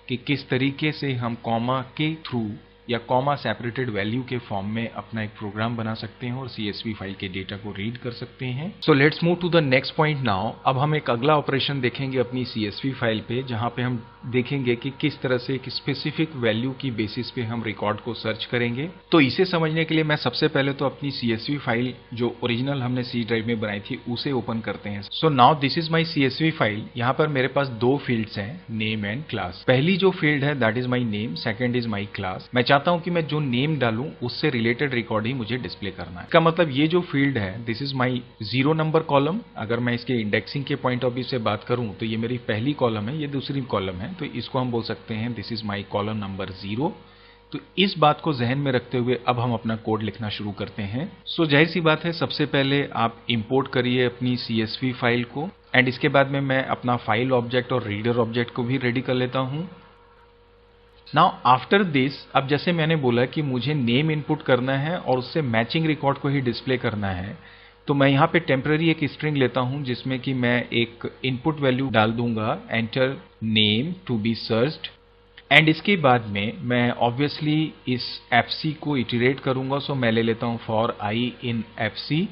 कि किस तरीके से हम कॉमा के थ्रू या कॉमा सेपरेटेड वैल्यू के फॉर्म में अपना एक प्रोग्राम बना सकते हैं और CSV फाइल के डेटा को रीड कर सकते हैं। So let's move to the next point now. अब हम एक अगला ऑपरेशन देखेंगे अपनी CSV फाइल पे, जहां पे हम देखेंगे कि किस तरह से एक स्पेसिफिक वैल्यू की बेसिस पे हम रिकॉर्ड को सर्च करेंगे। तो इसे समझने के लिए मैं सबसे पहले तो अपनी CSV फाइल जो ओरिजिनल हमने C ड्राइव में बनाई थी उसे ओपन करते हैं। So now this is my CSV file. यहाँ पर मेरे पास दो फील्ड्स हैं, नेम एंड क्लास। पहली जो फील्ड है that is my name, second is my class. मैं चाहता हूं कि मैं जो नेम डालूं उससे रिलेटेड रिकॉर्ड ही मुझे डिस्प्ले करना है। इसका मतलब ये जो फील्ड है this is my 0 number column. अगर मैं इसके इंडेक्सिंग के पॉइंट ऑफ व्यू से बात करूं तो ये मेरी पहली कॉलम है, ये दूसरी कॉलम है, तो इसको हम बोल सकते हैं this is my column number 0। तो इस बात को जहन में रखते हुए अब हम अपना कोड लिखना शुरू करते हैं। सो जाहिर सी बात है, सबसे पहले आप इंपोर्ट करिए अपनी CSV फाइल को, एंड इसके बाद में मैं अपना फाइल ऑब्जेक्ट और रीडर ऑब्जेक्ट को भी रेडी कर लेता हूं। नाउ आफ्टर दिस, अब जैसे मैंने बोला कि मुझे नेम इनपुट करना है और उससे मैचिंग रिकॉर्ड को ही डिस्प्ले करना है, तो मैं यहाँ पे टेम्पररी एक स्ट्रिंग लेता हूँ जिसमें कि मैं एक इनपुट वैल्यू डाल दूंगा, enter name to be searched, and इसके बाद में मैं ऑब्वियसली इस fc को इटरेट करूंगा। सो मैं ले लेता हूं फॉर i इन fc,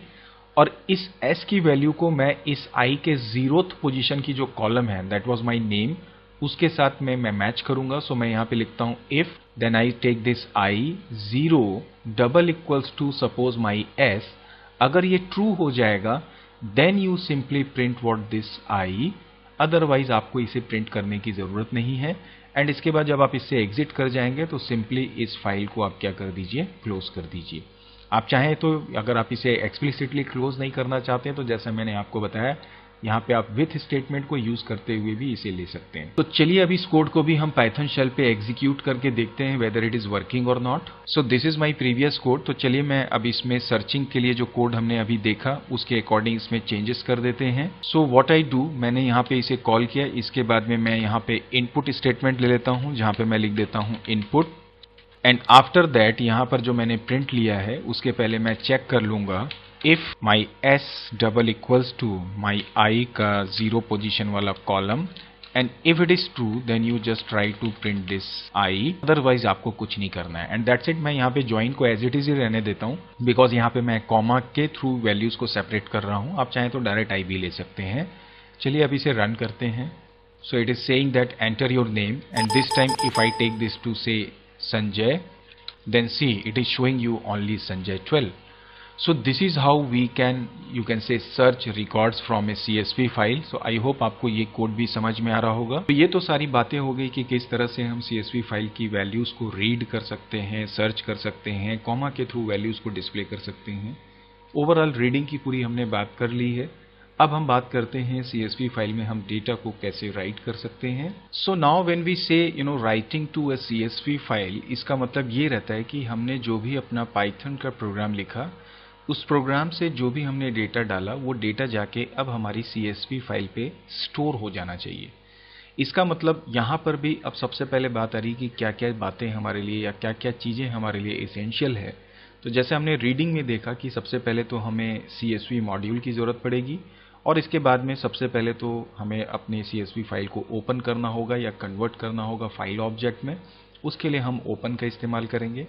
और इस s की वैल्यू को मैं इस i के 0th पोजीशन की जो कॉलम है, दैट वाज माय नेम, उसके साथ में मैं मैच करूंगा। सो मैं यहां पे लिखता हूं if then I take this i 0 double equals to suppose my s, अगर ये ट्रू हो जाएगा then you simply print what this i, otherwise आपको इसे प्रिंट करने की जरूरत नहीं है। एंड इसके बाद जब आप इससे एग्जिट कर जाएंगे तो सिंपली इस फाइल को आप क्या कर दीजिए, क्लोज कर दीजिए। आप चाहें तो अगर आप इसे एक्सप्लिसिटली क्लोज नहीं करना चाहते हैं तो जैसा मैंने आपको बताया, यहाँ पे आप विथ स्टेटमेंट को यूज करते हुए भी इसे ले सकते हैं। तो चलिए अभी इस कोड को भी हम पाइथन शेल पे एग्जीक्यूट करके देखते हैं वेदर इट इज वर्किंग और not. So this is my previous code. तो चलिए मैं अब इसमें सर्चिंग के लिए जो कोड हमने अभी देखा उसके अकॉर्डिंग इसमें चेंजेस कर देते हैं। सो व्हाट आई डू, मैंने यहाँ पे इसे कॉल किया, इसके बाद में मैं यहाँ पे इनपुट स्टेटमेंट ले लेता हूँ जहाँ पे मैं लिख देता हूँ इनपुट, एंड आफ्टर दैट यहाँ पर जो मैंने प्रिंट लिया है उसके पहले मैं चेक कर लूंगा if my s double equals to my i का 0 पोजीशन वाला column, and if it is true then you just try to print this i, otherwise आपको कुछ नहीं करना है। And that's it. मैं यहाँ पे ज्वाइन को एज इट इज ही रहने देता हूँ बिकॉज यहाँ पे मैं कॉमा के थ्रू वैल्यूज को सेपरेट कर रहा हूँ। आप चाहें तो डायरेक्ट i भी ले सकते हैं। चलिए अब इसे रन करते हैं। So it is saying that enter your name, and this time if I take this to say Sanjay, then see it is showing you only Sanjay 12. So this is how we can, you can say, search records from a CSV file. So I hope आपको ये code भी समझ में आ रहा होगा। तो ये तो सारी बातें हो गई कि किस तरह से हम CSV फाइल की वैल्यूज को रीड कर सकते हैं, सर्च कर सकते हैं, कॉमा के थ्रू वैल्यूज को डिस्प्ले कर सकते हैं। ओवरऑल रीडिंग की पूरी हमने बात कर ली है। अब हम बात करते हैं CSV फाइल में हम डेटा को कैसे राइट कर सकते हैं। So now when we say writing to a CSV file, इसका मतलब ये रहता है कि हमने जो भी अपना पाइथन का प्रोग्राम लिखा, उस प्रोग्राम से जो भी हमने डेटा डाला वो डेटा जाके अब हमारी CSV फाइल पे स्टोर हो जाना चाहिए। इसका मतलब यहाँ पर भी अब सबसे पहले बात आ रही कि क्या क्या बातें हमारे लिए या क्या क्या चीजें हमारे लिए एसेंशियल है। तो जैसे हमने रीडिंग में देखा कि सबसे पहले तो हमें CSV मॉड्यूल की जरूरत पड़ेगी, और इसके बाद में सबसे पहले तो हमें अपने CSV फाइल को ओपन करना होगा या कन्वर्ट करना होगा फाइल ऑब्जेक्ट में। उसके लिए हम ओपन का इस्तेमाल करेंगे।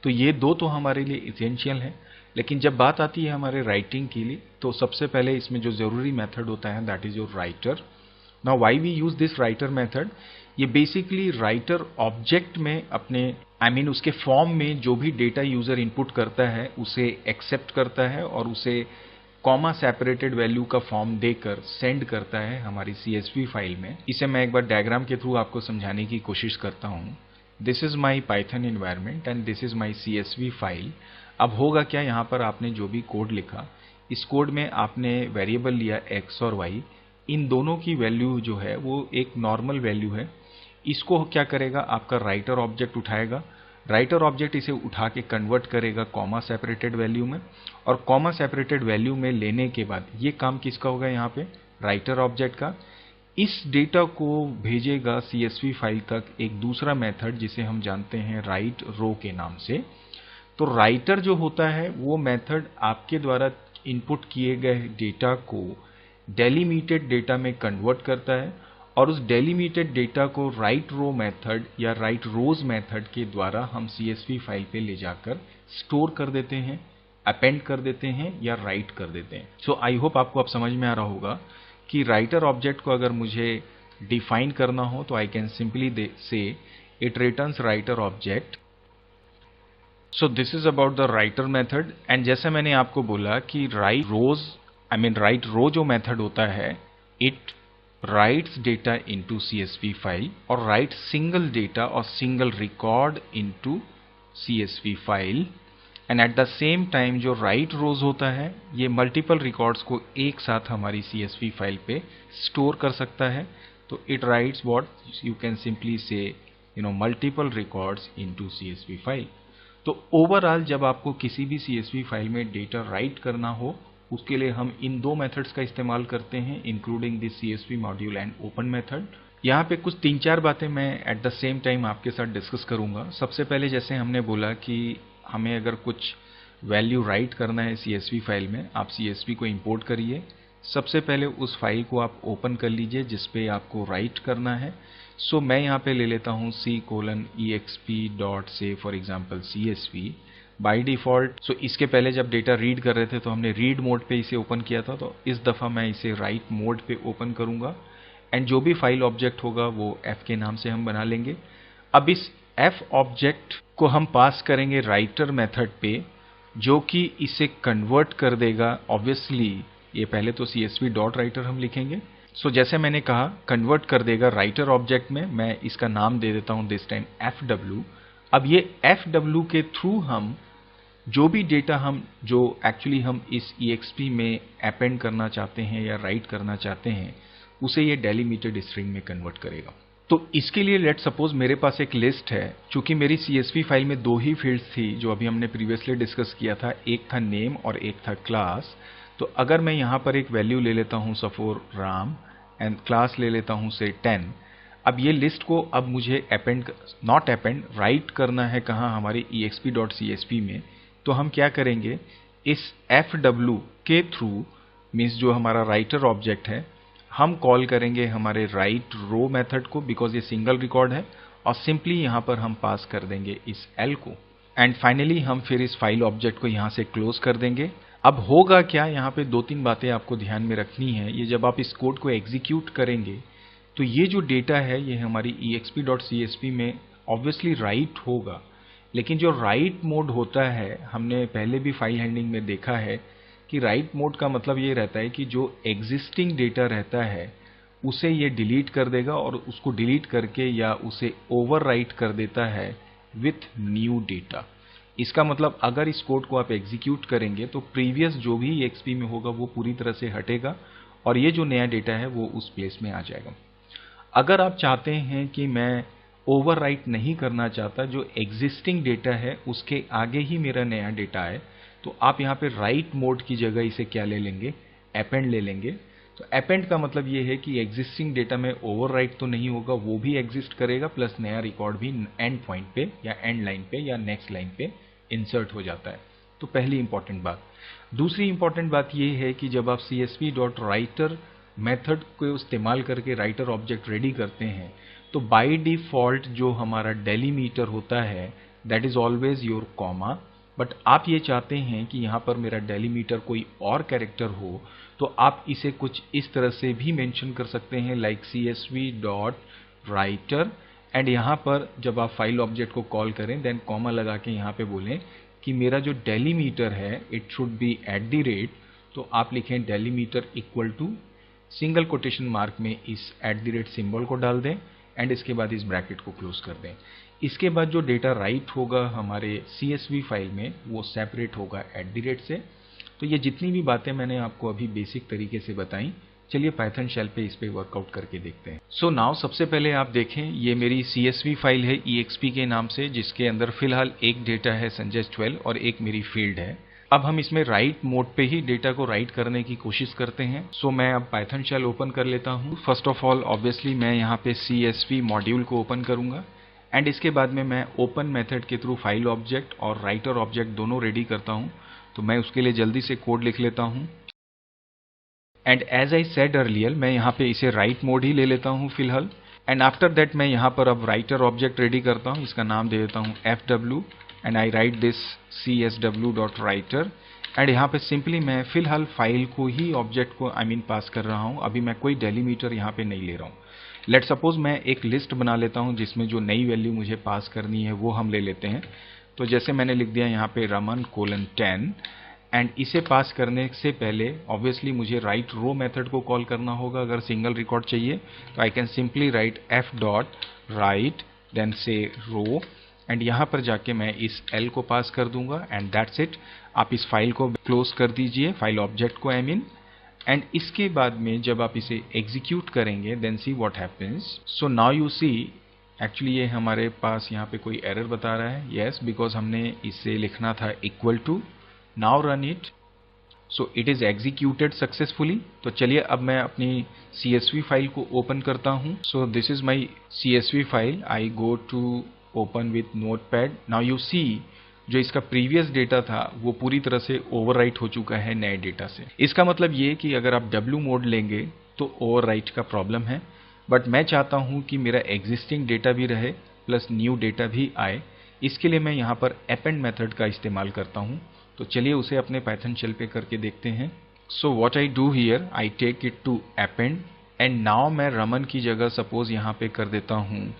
तो ये दो तो हमारे लिए इसेंशियल है। लेकिन जब बात आती है हमारे राइटिंग के लिए, तो सबसे पहले इसमें जो जरूरी मेथड होता है that is your writer. Now why we use this writer method, ये बेसिकली राइटर ऑब्जेक्ट में अपने उसके फॉर्म में जो भी डेटा यूजर इनपुट करता है उसे एक्सेप्ट करता है और उसे कॉमा सेपरेटेड वैल्यू का फॉर्म देकर सेंड करता है हमारी CSV फाइल में। इसे मैं एक बार डायग्राम के थ्रू आपको समझाने की कोशिश करता हूँ। This is my Python environment and this is my CSV file. अब होगा क्या, यहाँ पर आपने जो भी कोड लिखा, इस कोड में आपने वेरिएबल लिया x और y, इन दोनों की वैल्यू जो है वो एक नॉर्मल वैल्यू है। इसको क्या करेगा, आपका राइटर ऑब्जेक्ट उठाएगा। राइटर ऑब्जेक्ट इसे उठा के कन्वर्ट करेगा कॉमा सेपरेटेड वैल्यू में, और कॉमा सेपरेटेड वैल्यू में लेने के बाद ये काम किसका होगा, यहाँ पे राइटर ऑब्जेक्ट का। इस डेटा को भेजेगा CSV फाइल तक एक दूसरा मेथड जिसे हम जानते हैं राइट रो के नाम से। तो राइटर जो होता है वो मेथड आपके द्वारा इनपुट किए गए डेटा को डेलिमिटेड डेटा में कन्वर्ट करता है, और उस डेलिमिटेड डेटा को राइट रो मेथड या राइट रोज मेथड के द्वारा हम CSV फाइल पे ले जाकर स्टोर कर देते हैं, अपेंड कर देते हैं या राइट कर देते हैं। सो आई होप आपको अब समझ में आ रहा होगा कि राइटर ऑब्जेक्ट को अगर मुझे डिफाइन करना हो तो आई कैन सिंपली से it returns writer object. So this is about the writer method. And जैसे मैंने आपको बोला कि राइट रो जो मेथड होता है, it writes data into CSV file or writes single data or single record into CSV file, and at the same time जो write rows होता है ये multiple records को एक साथ हमारी CSV फाइल पे स्टोर कर सकता है। तो it writes what you can simply say multiple records into CSV file. तो ओवरऑल जब आपको किसी भी CSV फाइल में डेटा राइट करना हो उसके लिए हम इन दो मेथड्स का इस्तेमाल करते हैं, including this CSV module and open method. यहाँ पे कुछ 3-4 बातें मैं एट द सेम टाइम आपके साथ डिस्कस करूंगा। सबसे पहले जैसे हमने बोला कि हमें अगर कुछ वैल्यू राइट करना है CSV फाइल में, आप CSV को इंपोर्ट करिए। सबसे पहले उस फाइल को आप ओपन कर लीजिए जिस पे आपको राइट करना है। सो मैं यहाँ पे ले लेता हूँ c:exp.say for example CSV by default. So इसके पहले जब डेटा रीड कर रहे थे तो हमने रीड मोड पे इसे ओपन किया था, तो इस दफ़ा मैं इसे राइट मोड पे ओपन करूंगा एंड जो भी फाइल ऑब्जेक्ट होगा वो f के नाम से हम बना लेंगे। अब इस f ऑब्जेक्ट को हम पास करेंगे राइटर मेथड पे, जो कि इसे कन्वर्ट कर देगा। ऑब्वियसली ये पहले तो CSV डॉट राइटर हम लिखेंगे। सो जैसे मैंने कहा कन्वर्ट कर देगा राइटर ऑब्जेक्ट में। मैं इसका नाम दे देता हूं दिस टाइम FW। अब ये FW के थ्रू हम जो भी डेटा जो एक्चुअली हम इस EXP में अपेंड करना चाहते हैं या राइट करना चाहते हैं, उसे ये डेलीमिटेड स्ट्रिंग में कन्वर्ट करेगा। तो इसके लिए लेट सपोज मेरे पास एक लिस्ट है। चूंकि मेरी CSV फाइल में 2 ही फील्ड्स थी जो अभी हमने प्रीवियसली डिस्कस किया था, एक था नेम और एक था क्लास। तो अगर मैं यहां पर एक वैल्यू ले लेता हूं सफोर राम एंड क्लास ले लेता हूं से 10। अब ये लिस्ट को अब मुझे राइट करना है कहां, हमारे exp.csv में। तो हम क्या करेंगे, इस FW के थ्रू मीन्स जो हमारा राइटर ऑब्जेक्ट है, हम कॉल करेंगे हमारे राइट रो मेथड को, बिकॉज ये सिंगल रिकॉर्ड है, और सिंपली यहां पर हम पास कर देंगे इस L को। एंड फाइनली हम फिर इस फाइल ऑब्जेक्ट को यहां से क्लोज कर देंगे। अब होगा क्या, यहां पे 2-3 बातें आपको ध्यान में रखनी है। ये जब आप इस कोड को एग्जीक्यूट करेंगे तो ये जो डेटा है ये हमारी exp.csv में ऑब्वियसली राइट होगा, लेकिन जो राइट मोड होता है, हमने पहले भी फाइल हैंडलिंग में देखा है कि राइट मोड का मतलब ये रहता है कि जो एग्जिस्टिंग डेटा रहता है उसे ये डिलीट कर देगा और उसको डिलीट करके या उसे ओवरराइट कर देता है विथ न्यू डेटा। इसका मतलब अगर इस कोड को आप एग्जीक्यूट करेंगे तो प्रीवियस जो भी EXP में होगा वो पूरी तरह से हटेगा और ये जो नया डेटा है वो उस प्लेस में आ जाएगा। अगर आप चाहते हैं कि मैं ओवरराइट नहीं करना चाहता, जो एग्जिस्टिंग डेटा है उसके आगे ही मेरा नया डेटा है, तो आप यहाँ पे राइट मोड की जगह इसे क्या ले लेंगे, अपेंड ले लेंगे। तो अपेंड का मतलब ये है कि एग्जिस्टिंग डेटा में ओवरराइट तो नहीं होगा, वो भी एग्जिस्ट करेगा, प्लस नया रिकॉर्ड भी एंड पॉइंट पे या एंड लाइन पे या नेक्स्ट लाइन पे इंसर्ट हो जाता है। तो पहली इंपॉर्टेंट बात। दूसरी इंपॉर्टेंट बात ये है कि जब आप CSV.writer मेथड को इस्तेमाल करके राइटर ऑब्जेक्ट रेडी करते हैं तो बाय डिफॉल्ट जो हमारा डेलीमीटर होता है that is always your comma. But आप ये चाहते हैं कि यहाँ पर मेरा डेलीमीटर कोई और कैरेक्टर हो, तो आप इसे कुछ इस तरह से भी मेंशन कर सकते हैं, लाइक CSV.writer एंड यहाँ पर जब आप फाइल ऑब्जेक्ट को कॉल करें देन कॉमा लगा के यहाँ पे बोलें कि मेरा जो डेलीमीटर है इट शुड बी @ तो आप लिखें delimiter equal to single quotation mark में इस @ सिंबल को डाल दें एंड इसके बाद इस ब्रैकेट को क्लोज कर दें। इसके बाद जो डेटा राइट होगा हमारे CSV फाइल में वो सेपरेट होगा @ से। तो ये जितनी भी बातें मैंने आपको अभी बेसिक तरीके से बताई, चलिए पाइथन शेल पे इस पे वर्कआउट करके देखते हैं। सो नाउ सबसे पहले आप देखें, ये मेरी CSV फाइल है EXP के नाम से, जिसके अंदर फिलहाल एक डेटा है संजय 12 और एक मेरी फील्ड है। अब हम इसमें राइट मोड पे ही डेटा को राइट करने की कोशिश करते हैं। सो मैं अब पाइथन शेल ओपन कर लेता हूँ। फर्स्ट ऑफ ऑल ऑब्वियसली मैं यहाँ पे CSV मॉड्यूल को ओपन करूंगा एंड इसके बाद में मैं ओपन मेथड के थ्रू फाइल ऑब्जेक्ट और राइटर ऑब्जेक्ट दोनों रेडी करता हूँ। तो मैं उसके लिए जल्दी से कोड लिख लेता हूँ and as I said earlier मैं यहाँ पे इसे राइट मोड ही ले लेता हूँ फिलहाल। एंड आफ्टर दैट मैं यहाँ पर अब राइटर ऑब्जेक्ट रेडी करता हूँ, इसका नाम दे देता हूँ FW and I right this CSW.writer and यहाँ पे सिंपली मैं फिलहाल फाइल को ही ऑब्जेक्ट को पास कर रहा हूँ। अभी मैं कोई डेलीमीटर यहाँ पे नहीं ले रहा हूँ। लेट सपोज मैं एक लिस्ट बना लेता हूँ जिसमें जो नई वैल्यू मुझे पास करनी है वो हम ले लेते हैं। तो जैसे मैंने लिख दिया यहाँ पे Raman:10 एंड इसे पास करने से पहले ऑब्वियसली मुझे राइट रो मेथड को कॉल करना होगा। अगर सिंगल रिकॉर्ड चाहिए तो I can simply write F.write then say row and यहाँ पर जाके मैं इस L को पास कर दूंगा एंड दैट्स इट। आप इस फाइल को क्लोज कर दीजिए, फाइल ऑब्जेक्ट को एंड इसके बाद में जब आप इसे एग्जीक्यूट करेंगे then see what happens. So now you see actually ये हमारे पास यहाँ पे कोई एरर बता रहा है। यस, बिकॉज हमने इसे लिखना था equal to. Now run it so it is executed successfully. तो चलिए अब मैं अपनी CSV फाइल को ओपन करता हूँ। So this is my CSV file. I go to open with notepad. Now you see जो इसका प्रीवियस डेटा था वो पूरी तरह से ओवरराइट हो चुका है नए डेटा से। इसका मतलब ये कि अगर आप W मोड लेंगे तो ओवरराइट का प्रॉब्लम है, बट मैं चाहता हूँ कि मेरा एग्जिस्टिंग डेटा भी रहे प्लस न्यू डेटा भी आए। इसके लिए मैं यहाँ पर append मेथड का इस्तेमाल करता हूँ। तो चलिए उसे अपने पाइथन शेल पे करके देखते हैं। So what I do here, I take it to append and now मैं रमन की जगह सपोज यहाँ पे कर देता हूँ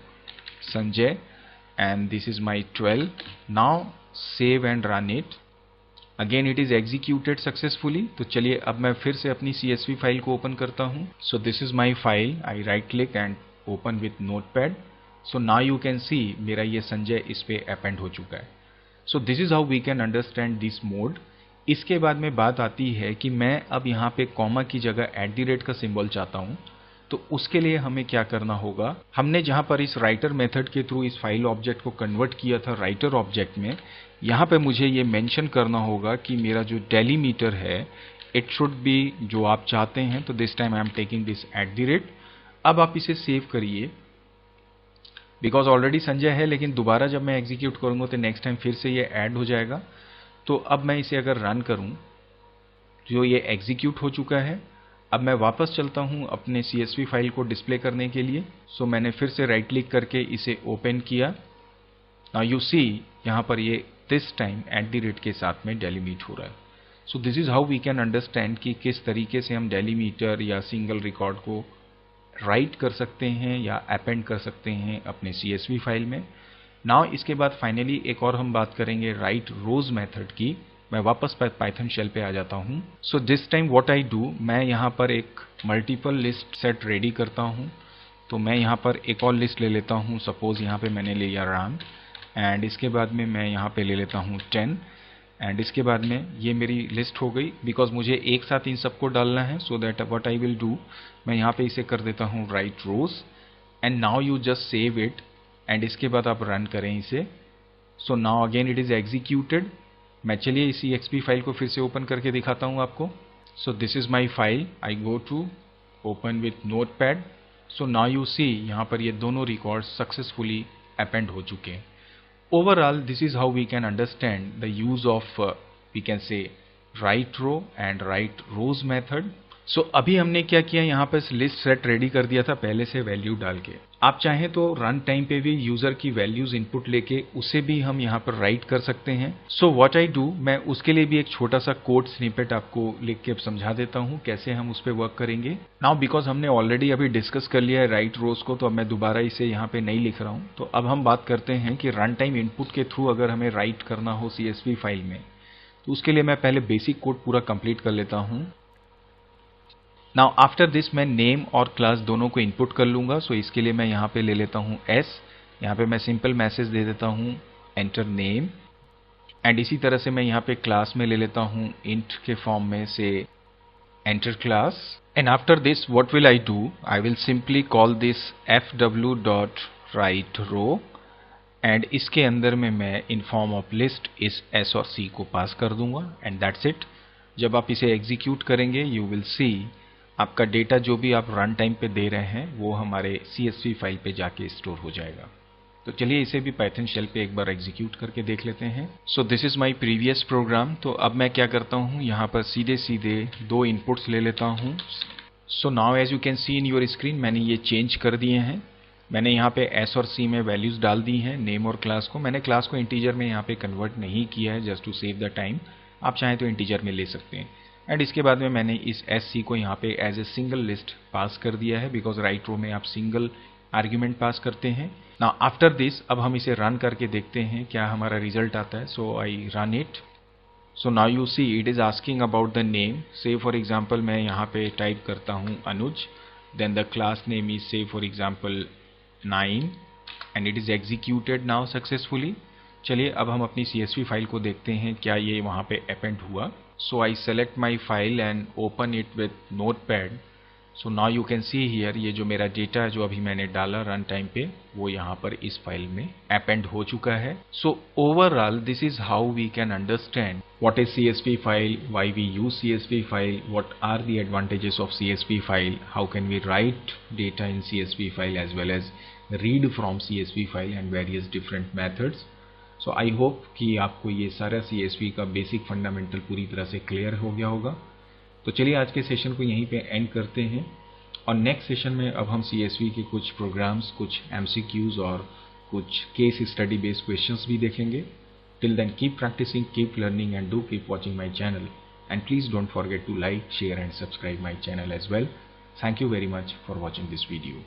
Sanjay and this is my 12। Now save and run it. Again it is executed successfully. तो चलिए अब मैं फिर से अपनी CSV फाइल को ओपन करता हूँ। So this is my file. I right click and open with notepad. So now you can see मेरा ये संजय इस पे append हो चुका है। So this is how we can understand this mode. इसके बाद में बात आती है कि मैं अब यहाँ पे कॉमा की जगह @ का सिंबल चाहता हूँ। तो उसके लिए हमें क्या करना होगा, हमने जहाँ पर इस राइटर मेथड के थ्रू इस फाइल ऑब्जेक्ट को कन्वर्ट किया था राइटर ऑब्जेक्ट में, यहाँ पे मुझे ये मेंशन करना होगा कि मेरा जो डेलीमीटर है इट शुड बी जो आप चाहते हैं। तो this time I am taking this @। अब आप इसे सेव करिए बिकॉज ऑलरेडी संजय है, लेकिन दोबारा जब मैं एग्जीक्यूट करूंगा तो नेक्स्ट टाइम फिर से ये ऐड हो जाएगा। तो अब मैं इसे अगर रन करूं जो ये एग्जीक्यूट हो चुका है। अब मैं वापस चलता हूं अपने CSV फाइल को डिस्प्ले करने के लिए। सो मैंने फिर से राइट क्लिक करके इसे ओपन किया। नाउ यू सी यहाँ पर ये दिस टाइम @ के साथ में डेलीमीट हो रहा है। So this is how we can understand कि किस तरीके से हम डेलीमीटर या सिंगल रिकॉर्ड को राइट कर सकते हैं या append कर सकते हैं अपने CSV फाइल में। नाउ इसके बाद फाइनली एक और हम बात करेंगे राइट रोज मेथड की। मैं वापस पाइथन शेल पे आ जाता हूँ। So this time what I do, मैं यहाँ पर एक मल्टीपल लिस्ट सेट रेडी करता हूँ। तो मैं यहाँ पर एक और लिस्ट ले लेता हूँ। सपोज यहाँ पे मैंने लिया राम एंड इसके बाद में मैं यहाँ पे ले लेता हूँ 10 एंड इसके बाद में ये मेरी लिस्ट हो गई बिकॉज मुझे एक साथ इन सबको डालना है। So that what I will do, मैं यहाँ पे इसे कर देता हूँ write rows and now you just save it and इसके बाद आप रन करें इसे। So now again it is executed. मैं चलिए इसी XP फाइल को फिर से ओपन करके दिखाता हूँ आपको। So this is my file. I go to open with notepad. So now you see यहाँ पर ये दोनों रिकॉर्ड्स सक्सेसफुली append हो चुके हैं। Overall, this is how we can understand the use of we can say write row and write rows method. So अभी हमने क्या किया, यहाँ पर लिस्ट सेट रेडी कर दिया था पहले से वैल्यू डाल के। आप चाहें तो रन टाइम पे भी यूजर की वैल्यूज इनपुट लेके उसे भी हम यहाँ पर राइट कर सकते हैं। सो व्हाट आई डू, मैं उसके लिए भी एक छोटा सा कोड स्निपेट आपको लिख के समझा देता हूँ कैसे हम उस पर वर्क करेंगे। नाउ बिकॉज हमने ऑलरेडी अभी डिस्कस कर लिया है राइट रोज को, तो अब मैं दोबारा इसे यहाँ पे नहीं लिख रहा हूँ। तो अब हम बात करते हैं कि रन टाइम इनपुट के थ्रू अगर हमें राइट करना हो CSV फाइल में, तो उसके लिए मैं पहले बेसिक कोड पूरा कंप्लीट कर लेता हूँ। नाउ आफ्टर दिस मैं नेम और क्लास दोनों को इनपुट कर लूंगा। सो इसके लिए मैं यहाँ पे ले लेता हूँ S। यहाँ पे मैं सिंपल मैसेज दे देता हूँ एंटर नेम एंड इसी तरह से मैं यहाँ पे क्लास में ले लेता हूँ इंट के फॉर्म में से enter class and after this what will I do, I will simply call this fw.writeRow and इसके अंदर में मैं इन फॉर्म ऑफ लिस्ट इस S और C को पास कर दूंगा एंड दैट्स इट। जब आप इसे एग्जीक्यूट करेंगे यू विल सी आपका डेटा जो भी आप रन टाइम पे दे रहे हैं वो हमारे CSV फाइल पे जाके स्टोर हो जाएगा। तो चलिए इसे भी पाइथन शेल पे एक बार एग्जीक्यूट करके देख लेते हैं। सो this is my previous programme. तो अब मैं क्या करता हूँ, यहाँ पर सीधे सीधे दो इनपुट्स ले लेता हूँ। So now as you can see in your screen मैंने ये चेंज कर दिए हैं। मैंने यहाँ पे S और C में वैल्यूज डाल दी हैं नेम और क्लास को। मैंने क्लास को इंटीजर में यहाँ पे कन्वर्ट नहीं किया है just to save the time. आप चाहें तो इंटीजर में ले सकते हैं। एंड इसके बाद में मैंने इस SC को यहाँ पे एज ए सिंगल लिस्ट पास कर दिया है बिकॉज राइट रो में आप सिंगल आर्ग्यूमेंट पास करते हैं। नाउ आफ्टर दिस अब हम इसे रन करके देखते हैं क्या हमारा रिजल्ट आता है। So I run it. So now you see it is asking about the name. Say for example मैं यहाँ पे टाइप करता हूँ Anuj, then the class name is say for example 9 and it is executed now successfully. चलिए अब हम अपनी CSV file को देखते हैं क्या ये वहाँ पे append हुआ। So I select my file and open it with notepad. So now you can see here, ये जो मेरा डेटा है जो अभी मैंने डाला रन टाइम पे, वो यहाँ पर इस फाइल में अपेंड हो चुका है. So overall this is how we can understand what is CSV file, why we use CSV file, what are the advantages of CSV file, how can we write data in CSV file as well as read from CSV file and various different methods. So I hope कि आपको ये सारा CSV का basic fundamental पूरी तरह से clear हो गया होगा. तो चलिए आज के सेशन को यहीं पे एंड करते हैं और नेक्स्ट सेशन में अब हम CSV के कुछ प्रोग्राम्स, कुछ MCQs और कुछ केस स्टडी बेस्ड क्वेश्चंस भी देखेंगे. Till then, keep practicing, keep learning, and do keep watching my channel. And please don't forget to like, share, and subscribe my channel as well. Thank you very much for watching this video.